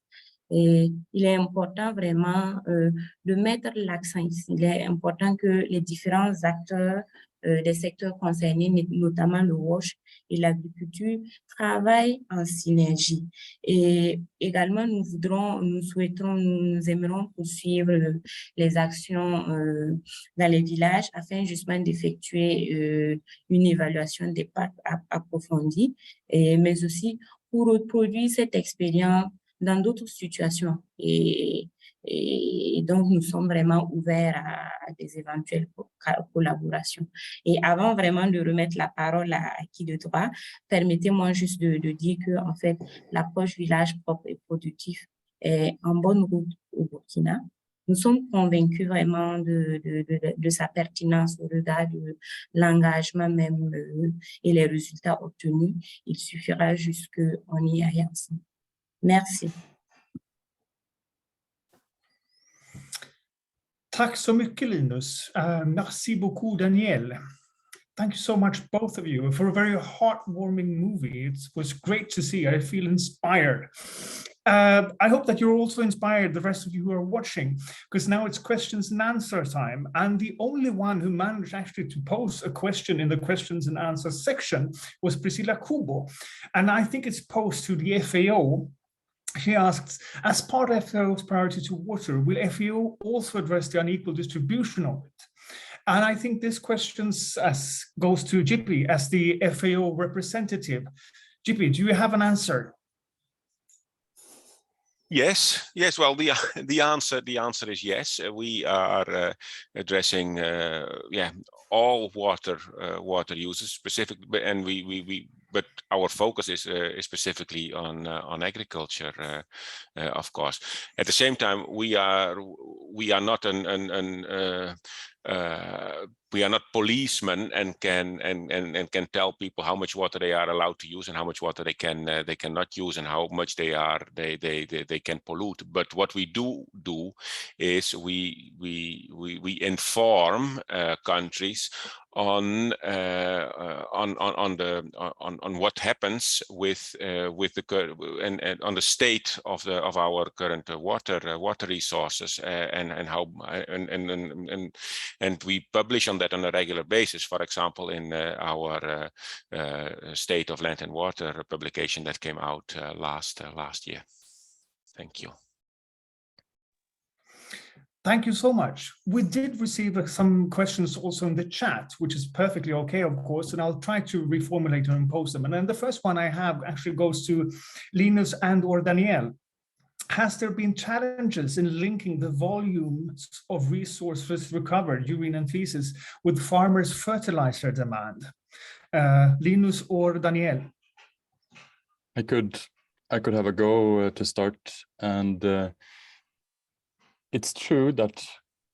et il est important vraiment de mettre l'accent ici. Il est important que les différents acteurs des secteurs concernés, notamment le WASH et l'agriculture, travaillent en synergie. Et également, nous aimerons poursuivre les actions dans les villages afin justement d'effectuer une évaluation des parcs approfondie, mais aussi pour reproduire cette expérience dans d'autres situations. Et donc, nous sommes vraiment ouverts à des éventuelles collaborations. Et avant vraiment de remettre la parole à qui de droit, permettez-moi juste de dire que, en fait, l'approche village propre et productif est en bonne route au Burkina. Nous sommes convaincus vraiment de sa pertinence au regard de l'engagement même et les résultats obtenus. Il suffira juste qu'on y aille ensemble. Merci. Tack så mycket, Linus. Merci beaucoup, Daniel. Thank you so much, both of you, for a very heartwarming movie. It was great to see. I feel inspired. I hope that you're also inspired, the rest of you who are watching, because now it's questions and answer time. And the only one who managed actually to pose a question in the questions and answers section was Priscilla Kubo. And I think it's posed to the FAO. She asks, as part of FAO's priority to water, will FAO also address the unequal distribution of it? And I think this question goes to Jippy as the FAO representative. Jippy, do you have an answer? Yes. Well, the answer is yes. We are addressing all water users specific, and but our focus is specifically on agriculture, of course. At the same time, we are not we are not policemen and can tell people how much water they are allowed to use and how much water they cannot use and how much they can pollute. But what we do is we inform countries on what happens with the on the state of our current water resources and how and we publish on that on a regular basis. For example, in our State of Land and Water publication that came out last year. Thank you. Thank you so much. We did receive some questions also in the chat, which is perfectly okay, of course, and I'll try to reformulate and pose them. And then the first one I have actually goes to Linus and or Daniel. Has there been challenges in linking the volumes of resources recovered, urine and feces, with farmers' fertilizer demand? Linus or Daniel? I could have a go to start, and it's true that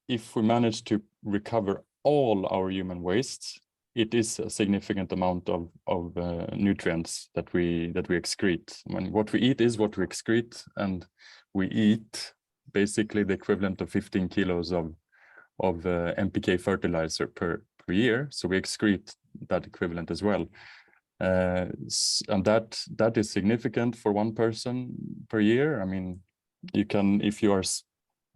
if we manage to recover all our human wastes, it is a significant amount of nutrients that we excrete. When what we eat is what we excrete, and we eat basically the equivalent of 15 kilos of NPK fertilizer per year. So we excrete that equivalent as well. And that is significant for one person per year. I mean, you can, if you are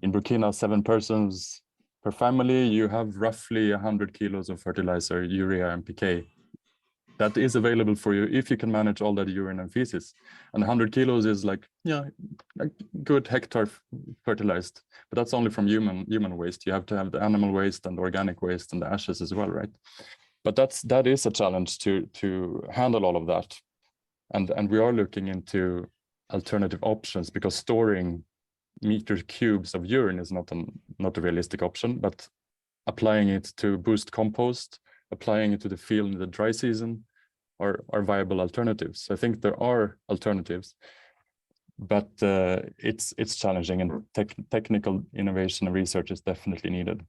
in Burkina 7 persons per family, you have roughly 100 kilos of fertilizer, urea, NPK. That is available for you if you can manage all that urine and feces. And 100 kilos is like, yeah, a good hectare fertilized, but that's only from human waste. You have to have the animal waste and the organic waste and the ashes as well, right? But that is a challenge to handle all of that. And we are looking into alternative options, because storing meter cubes of urine is not a realistic option, but applying it to boost compost, applying it to the field in the dry season are viable alternatives. I think there are alternatives, but it's challenging, and technical innovation and research is definitely needed.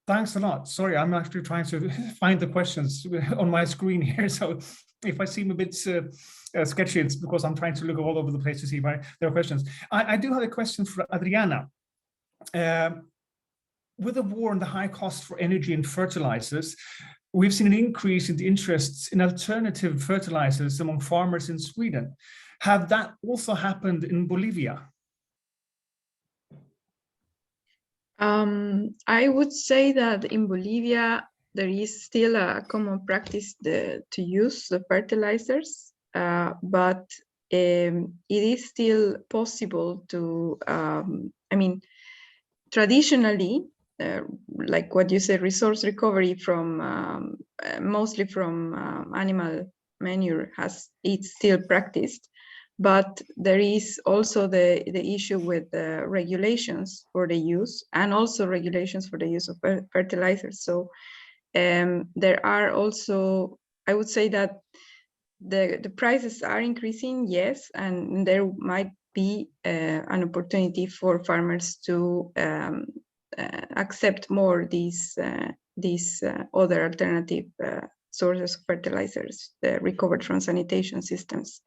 Thanks a lot. Sorry, I'm actually trying to find the questions on my screen here. So if I seem a bit sketchy, it's because I'm trying to look all over the place to see if there are questions. I do have a question for Adriana. With the war and the high cost for energy and fertilizers, we've seen an increase in the interests in alternative fertilizers among farmers in Sweden. Have that also happened in Bolivia? I would say that in Bolivia, there is still a common practice to use the fertilizers, but it is still possible to, I mean, traditionally, like what you said, resource recovery from mostly from animal manure it's still practiced, but there is also the issue with the regulations for the use, and also regulations for the use of fertilizers. So there are also, I would say that the prices are increasing, yes, and there might be an opportunity for farmers to accept more these other alternative sources of fertilizers recovered from sanitation systems.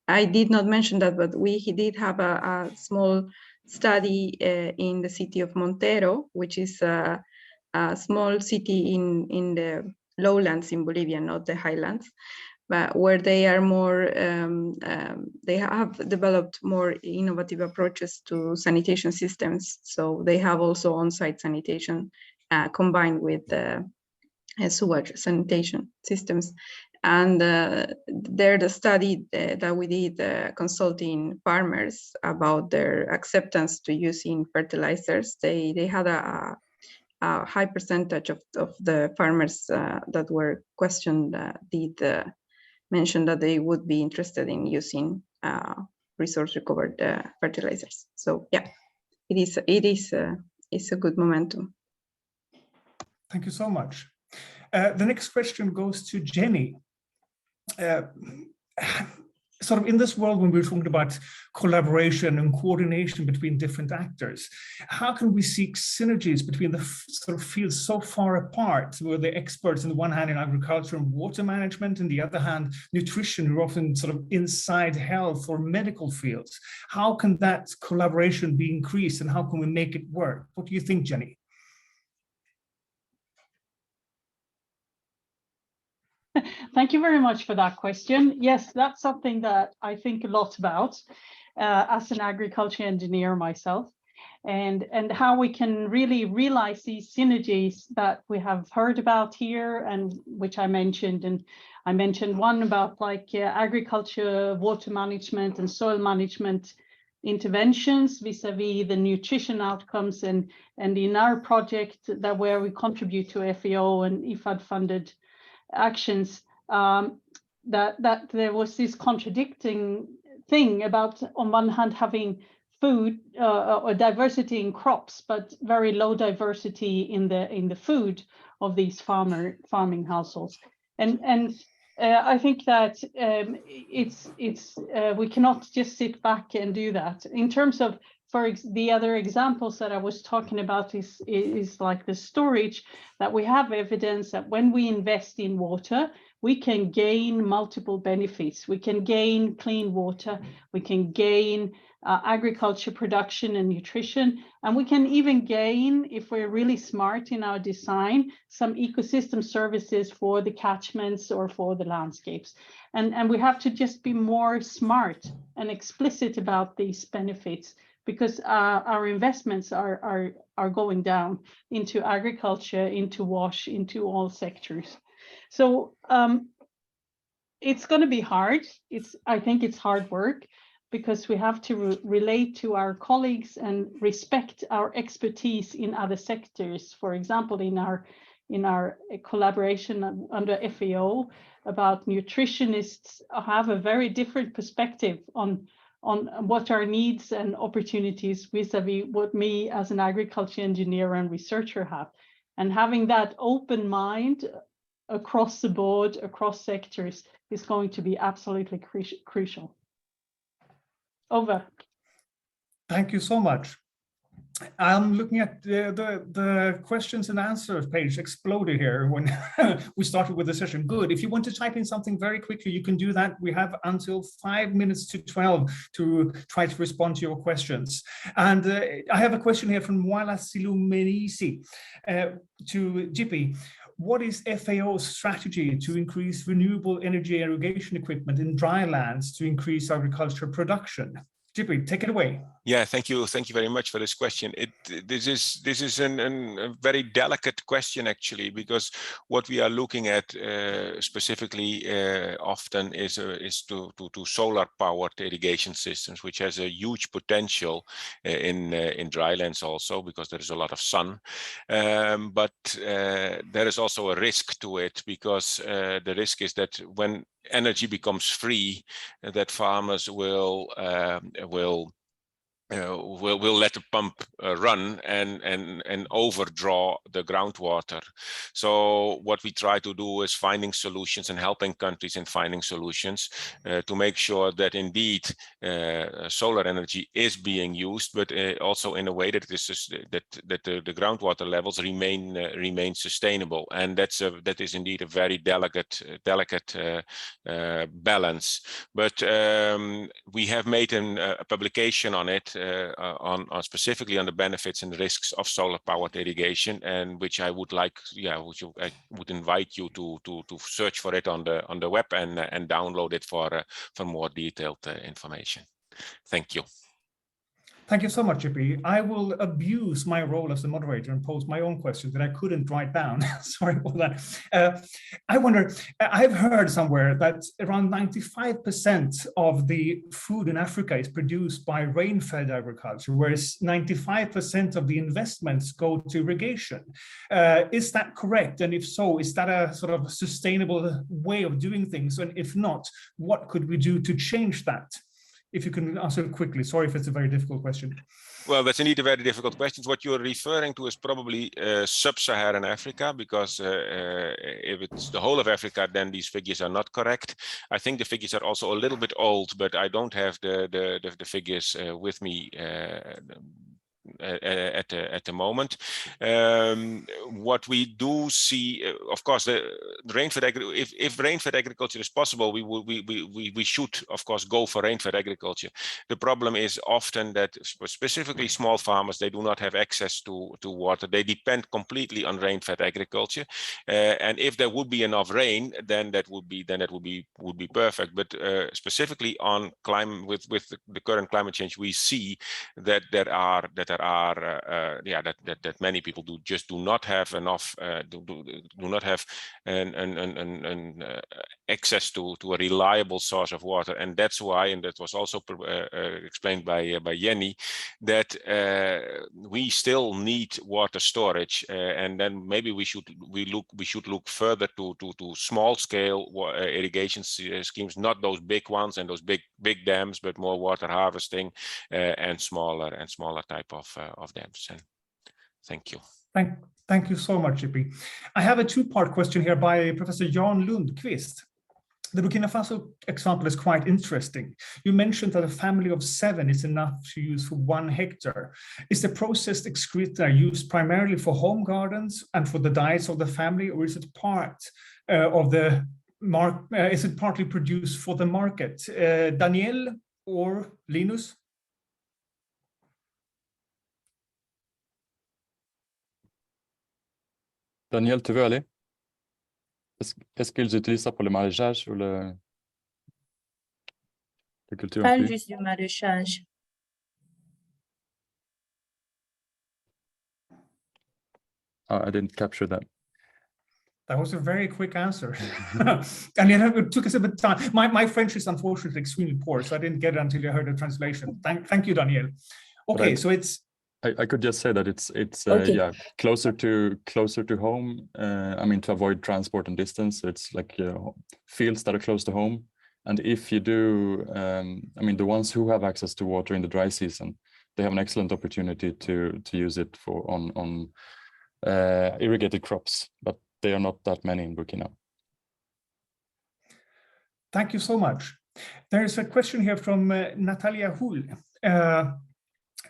I did not mention that, but we did have a small study in the city of Montero, which is a small city in the lowlands in Bolivia, not the highlands, but where they are more, they have developed more innovative approaches to sanitation systems. So they have also on-site sanitation combined with sewage sanitation systems. And there, the study that we did consulting farmers about their acceptance to using fertilizers, they had a high percentage of the farmers that were questioned did mention that they would be interested in using resource recovered fertilizers. So yeah, it's a good momentum. Thank you so much. The next question goes to Jenny. Sort of in this world, when we're talking about collaboration and coordination between different actors, how can we seek synergies between the sort of fields so far apart, where the experts on the one hand in agriculture and water management, and the other hand nutrition, who are often sort of inside health or medical fields? How can that collaboration be increased, and how can we make it work? What do you think, Jenny? Thank you very much for that question. Yes, that's something that I think a lot about as an agriculture engineer myself, and how we can really realize these synergies that we have heard about here, and which I mentioned. And I mentioned one about like agriculture, water management and soil management interventions vis-a-vis the nutrition outcomes, and in our project that where we contribute to FAO and IFAD funded actions, that there was this contradicting thing about, on one hand, having food or diversity in crops, but very low diversity in the food of these farming households. And I think that we cannot just sit back and do that. In terms of the other examples that I was talking about is like the storage, that we have evidence that when we invest in water, we can gain multiple benefits. We can gain clean water, we can gain agriculture production and nutrition, and we can even gain, if we're really smart in our design, some ecosystem services for the catchments or for the landscapes. And we have to just be more smart and explicit about these benefits, because our investments are going down into agriculture, into WASH, into all sectors. So it's going to be hard. I think it's hard work, because we have to relate to our colleagues and respect our expertise in other sectors. For example, in our collaboration under FAO, about nutritionists have a very different perspective on what our needs and opportunities vis-a-vis what me as an agriculture engineer and researcher have. And having that open mind across the board, across sectors, is going to be absolutely crucial. Over. Thank you so much. I'm looking at the questions and answers page exploded here when we started with the session. Good. If you want to type in something very quickly, you can do that. We have until 5 minutes to 12 to try to respond to your questions. And I have a question here from Mwala Silumenisi to JP. What is FAO's strategy to increase renewable energy irrigation equipment in dry lands to increase agricultural production? JP, take it away. Yeah, thank you very much for this question. This is a very delicate question, actually, because what we are looking at specifically often is to solar-powered irrigation systems, which has a huge potential in drylands also, because there is a lot of sun. But there is also a risk to it, because the risk is that when energy becomes free, that farmers will let the pump run and overdraw the groundwater. So what we try to do is finding solutions and helping countries in finding solutions to make sure that indeed solar energy is being used, but also in a way that the groundwater levels remain sustainable. And that is indeed a very delicate balance. But we have made a publication on it. On specifically on the benefits and risks of solar-powered irrigation, and which I would I would invite you to search for it on the web and download it for more detailed information. Thank you. Thank you so much, JP. I will abuse my role as the moderator and pose my own questions that I couldn't write down. Sorry about that. I wonder, I've heard somewhere that around 95% of the food in Africa is produced by rain-fed agriculture, whereas 95% of the investments go to irrigation. Is that correct? And if so, is that a sort of sustainable way of doing things? And if not, what could we do to change that? If you can answer quickly. Sorry if it's a very difficult question. Well, that's indeed a very difficult question. What you're referring to is probably sub-Saharan Africa, because if it's the whole of Africa, then these figures are not correct. I think the figures are also a little bit old, but I don't have the figures with me at the moment. What we do see, of course, the rain-fed if rain-fed agriculture is possible, we should of course go for rain-fed agriculture. The problem is often that specifically small farmers, they do not have access to water. They depend completely on rain-fed agriculture, and if there would be enough rain, then that would be perfect. But specifically on climate, with the current climate change, we see that that many people do not have enough, do not have an access to a reliable source of water, and that's why, and that was also explained by Jenny, that we still need water storage, and then maybe we should look further to small scale irrigation schemes, not those big ones and those big dams, but more water harvesting and smaller type of dams. And thank you. Thank you so much, JP. I have a two-part question here by Professor Jan Lundqvist. The Burkina Faso example is quite interesting. You mentioned that a family of 7 is enough to use for 1 hectare. Is the processed excreta used primarily for home gardens and for the diets of the family, or is it part of the is it partly produced for the market? Daniel or Linus? Daniel, tu veux aller? Est-ce qu'ils utilisent ça pour le maraîchage ou la culture en Pas pluie? juste du maraîchage. I didn't capture that. That was a very quick answer. And it took us a bit of time. My French is unfortunately extremely poor, so I didn't get it until I heard the translation. Thank you, Daniel. Okay, so it's... I could just say that it's Okay. yeah, closer to home. I mean, to avoid transport and distance, it's like fields that are close to home. And if you do, I mean, the ones who have access to water in the dry season, they have an excellent opportunity to use it for on irrigated crops, but they are not that many in Burkina. Thank you so much. There is a question here from Natalia Hull.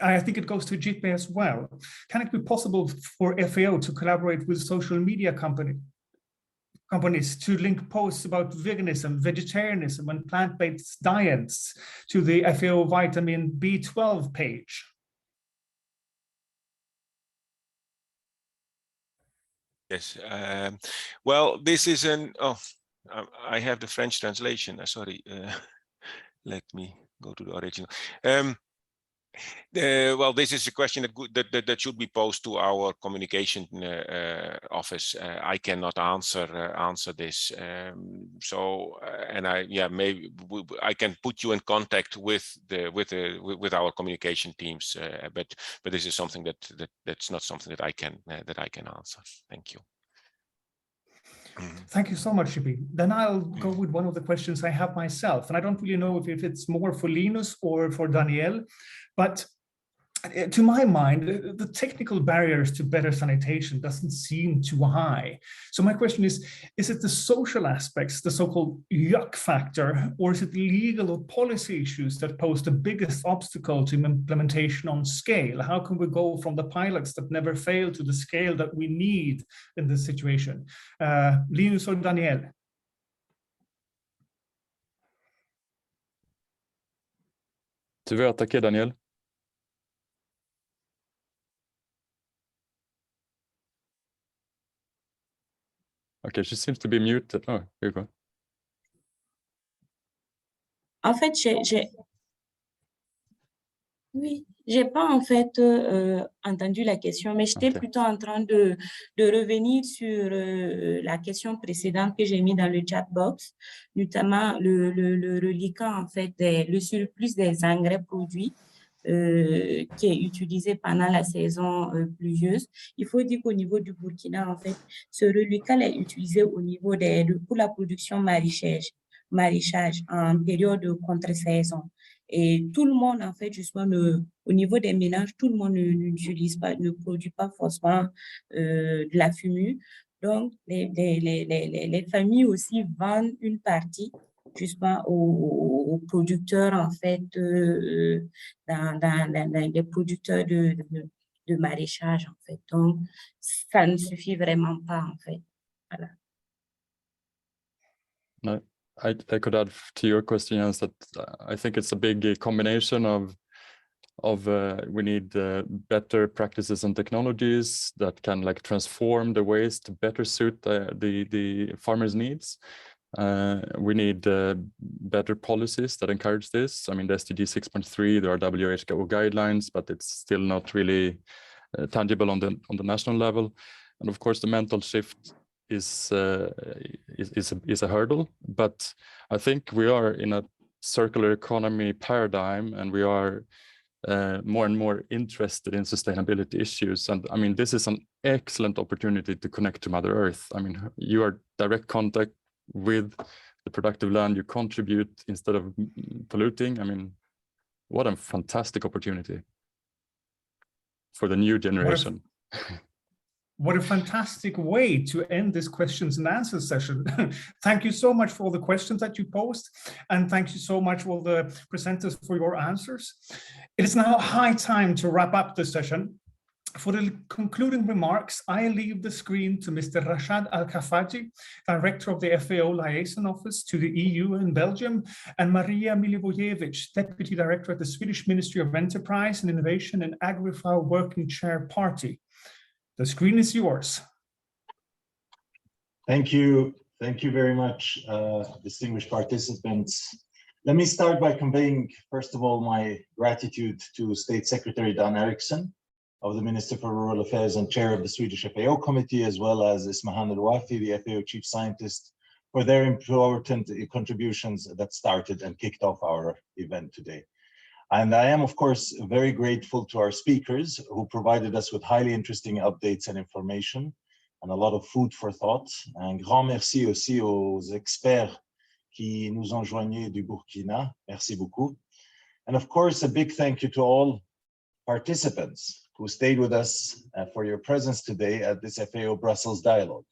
I think it goes to Jipe as well. Can it be possible for FAO to collaborate with social media companies to link posts about veganism, vegetarianism, and plant-based diets to the FAO vitamin B12 page? Yes. Well, this is an... Oh, I have the French translation. Sorry. Let me go to the original. Well, this is a question that should be posed to our communication office. I cannot answer this. Maybe I can put you in contact with our communication teams. But this is something that's not something that I can answer. Thank you. Thank you so much, Shibi. Then I'll go with one of the questions I have myself. And I don't really know if it's more for Linus or for Daniel, but to my mind, the technical barriers to better sanitation doesn't seem too high. So my question is it the social aspects, the so-called yuck factor, or is it legal or policy issues that pose the biggest obstacle to implementation on scale? How can we go from the pilots that never fail to the scale that we need in this situation? Linus or Daniel? Tu veux attaquer, Daniel? Okay, she seems to be muted. Oh, here you go. En fait, j'ai pas en fait entendu la question, mais j'étais plutôt en train de revenir sur la question précédente que j'ai mis dans le chat box, notamment le reliquat en fait le surplus des engrais produits qui est utilisé pendant la saison pluvieuse. Il faut dire qu'au niveau du Burkina, en fait, ce reliquat est utilisé au niveau pour la production maraîchage en période de contre-saison. Et tout le monde, en fait, justement, au niveau des ménages, tout le monde ne produit pas forcément de la fumure. Donc, les familles aussi vendent une partie justement aux producteurs, en fait, dans les producteurs de maraîchage, en fait. Donc, ça ne suffit vraiment pas, en fait. Voilà. No, I could add to your question, Jens, that I think it's a big combination of we need better practices and technologies that can like transform the waste to better suit the farmers' needs. We need better policies that encourage this. I mean, the SDG 6.3, there are WHO guidelines, but it's still not really tangible on the national level. And of course, the mental shift is a hurdle. But I think we are in a circular economy paradigm, and we are more and more interested in sustainability issues. And I mean, this is an excellent opportunity to connect to Mother Earth. I mean, you are direct contact with the productive land, you contribute instead of polluting. I mean, what a fantastic opportunity for the new generation. What a fantastic way to end this questions and answers session. Thank you so much for all the questions that you posed, and thank you so much all the presenters for your answers. It is now high time to wrap up the session. For the concluding remarks, I leave the screen to Mr. Rashad Al-Khafaji, Director of the FAO Liaison Office to the EU in Belgium, and Maria Milivojevic, Deputy Director at the Swedish Ministry of Enterprise and Innovation and AgriFAO Working Chair Party. The screen is yours. Thank you. Thank you very much, distinguished participants. Let me start by conveying, first of all, my gratitude to State Secretary Dan Eriksson of the Minister for Rural Affairs and Chair of the Swedish FAO Committee, as well as Ismahan El-Wafi, the FAO Chief Scientist, for their important contributions that started and kicked off our event today. And I am, of course, very grateful to our speakers who provided us with highly interesting updates and information and a lot of food for thought. Un grand merci aussi aux experts qui nous ont joignés du Burkina. Merci beaucoup. And of course, a big thank you to all participants who stayed with us for your presence today at this FAO Brussels Dialogue.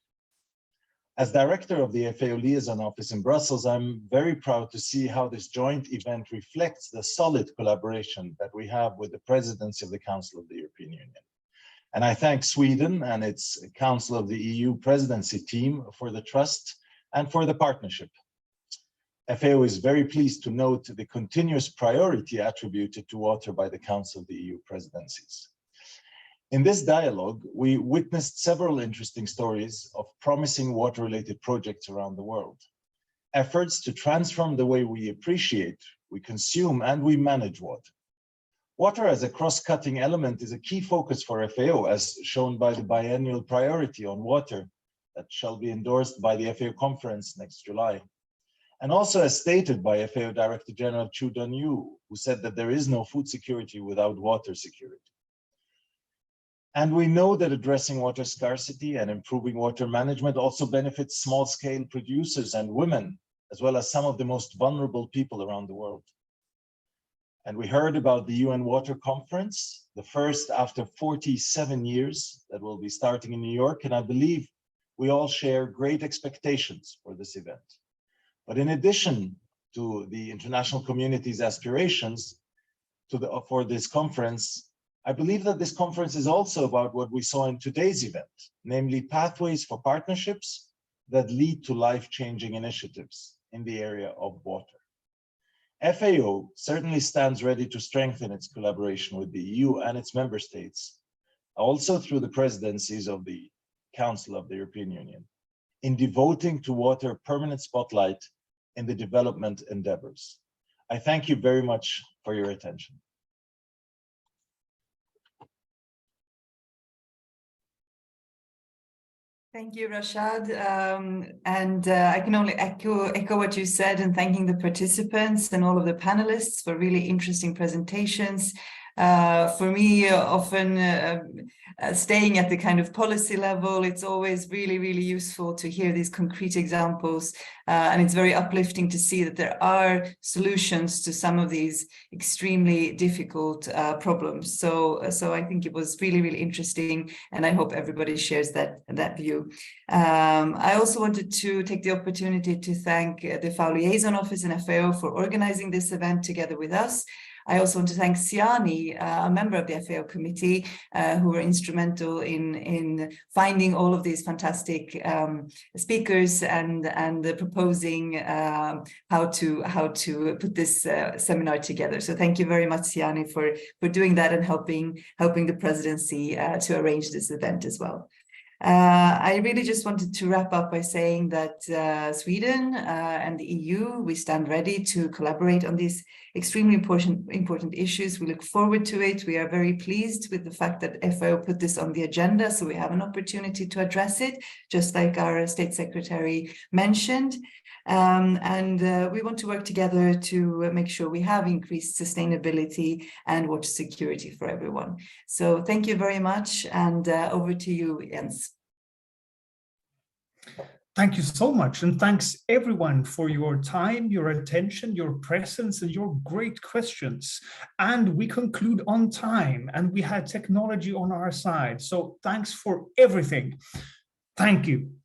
As director of the FAO Liaison Office in Brussels, I'm very proud to see how this joint event reflects the solid collaboration that we have with the presidency of the Council of the European Union. And I thank Sweden and its Council of the EU presidency team for the trust and for the partnership. FAO is very pleased to note the continuous priority attributed to water by the Council of the EU presidencies. In this dialogue, we witnessed several interesting stories of promising water-related projects around the world. Efforts to transform the way we appreciate, we consume, and we manage water. Water as a cross-cutting element is a key focus for FAO, as shown by the biennial priority on water that shall be endorsed by the FAO conference next July. And also as stated by FAO Director General Chu Dong-yu, who said that there is no food security without water security. And we know that addressing water scarcity and improving water management also benefits small-scale producers and women, as well as some of the most vulnerable people around the world. And we heard about the UN Water Conference, the first after 47 years that will be starting in New York. And I believe we all share great expectations for this event. But in addition to the international community's aspirations for this conference, I believe that this conference is also about what we saw in today's event, namely pathways for partnerships that lead to life-changing initiatives in the area of water. FAO certainly stands ready to strengthen its collaboration with the EU and its member states, also through the presidencies of the Council of the European Union, in devoting to water permanent spotlight in the development endeavors. I thank you very much for your attention. Thank you, Rashad. I can only echo what you said, and thanking the participants and all of the panelists for really interesting presentations. For me, often staying at the kind of policy level, it's always really, really useful to hear these concrete examples. And it's very uplifting to see that there are solutions to some of these extremely difficult problems. So I think it was really, really interesting, and I hope everybody shares that view. I also wanted to take the opportunity to thank the FAO Liaison Office and FAO for organizing this event together with us. I also want to thank Siani, a member of the FAO committee, who were instrumental in finding all of these fantastic speakers and proposing how to put this seminar together. So thank you very much, Siani, for doing that and helping the presidency to arrange this event as well. I really just wanted to wrap up by saying that Sweden and the EU, we stand ready to collaborate on these extremely important issues. We look forward to it. We are very pleased with the fact that FAO put this on the agenda, so we have an opportunity to address it, just like our State Secretary mentioned. We want to work together to make sure we have increased sustainability and water security for everyone. So thank you very much, and over to you, Jens. Thank you so much. And thanks everyone for your time, your attention, your presence, and your great questions. And we conclude on time, and we had technology on our side. So thanks for everything. Thank you.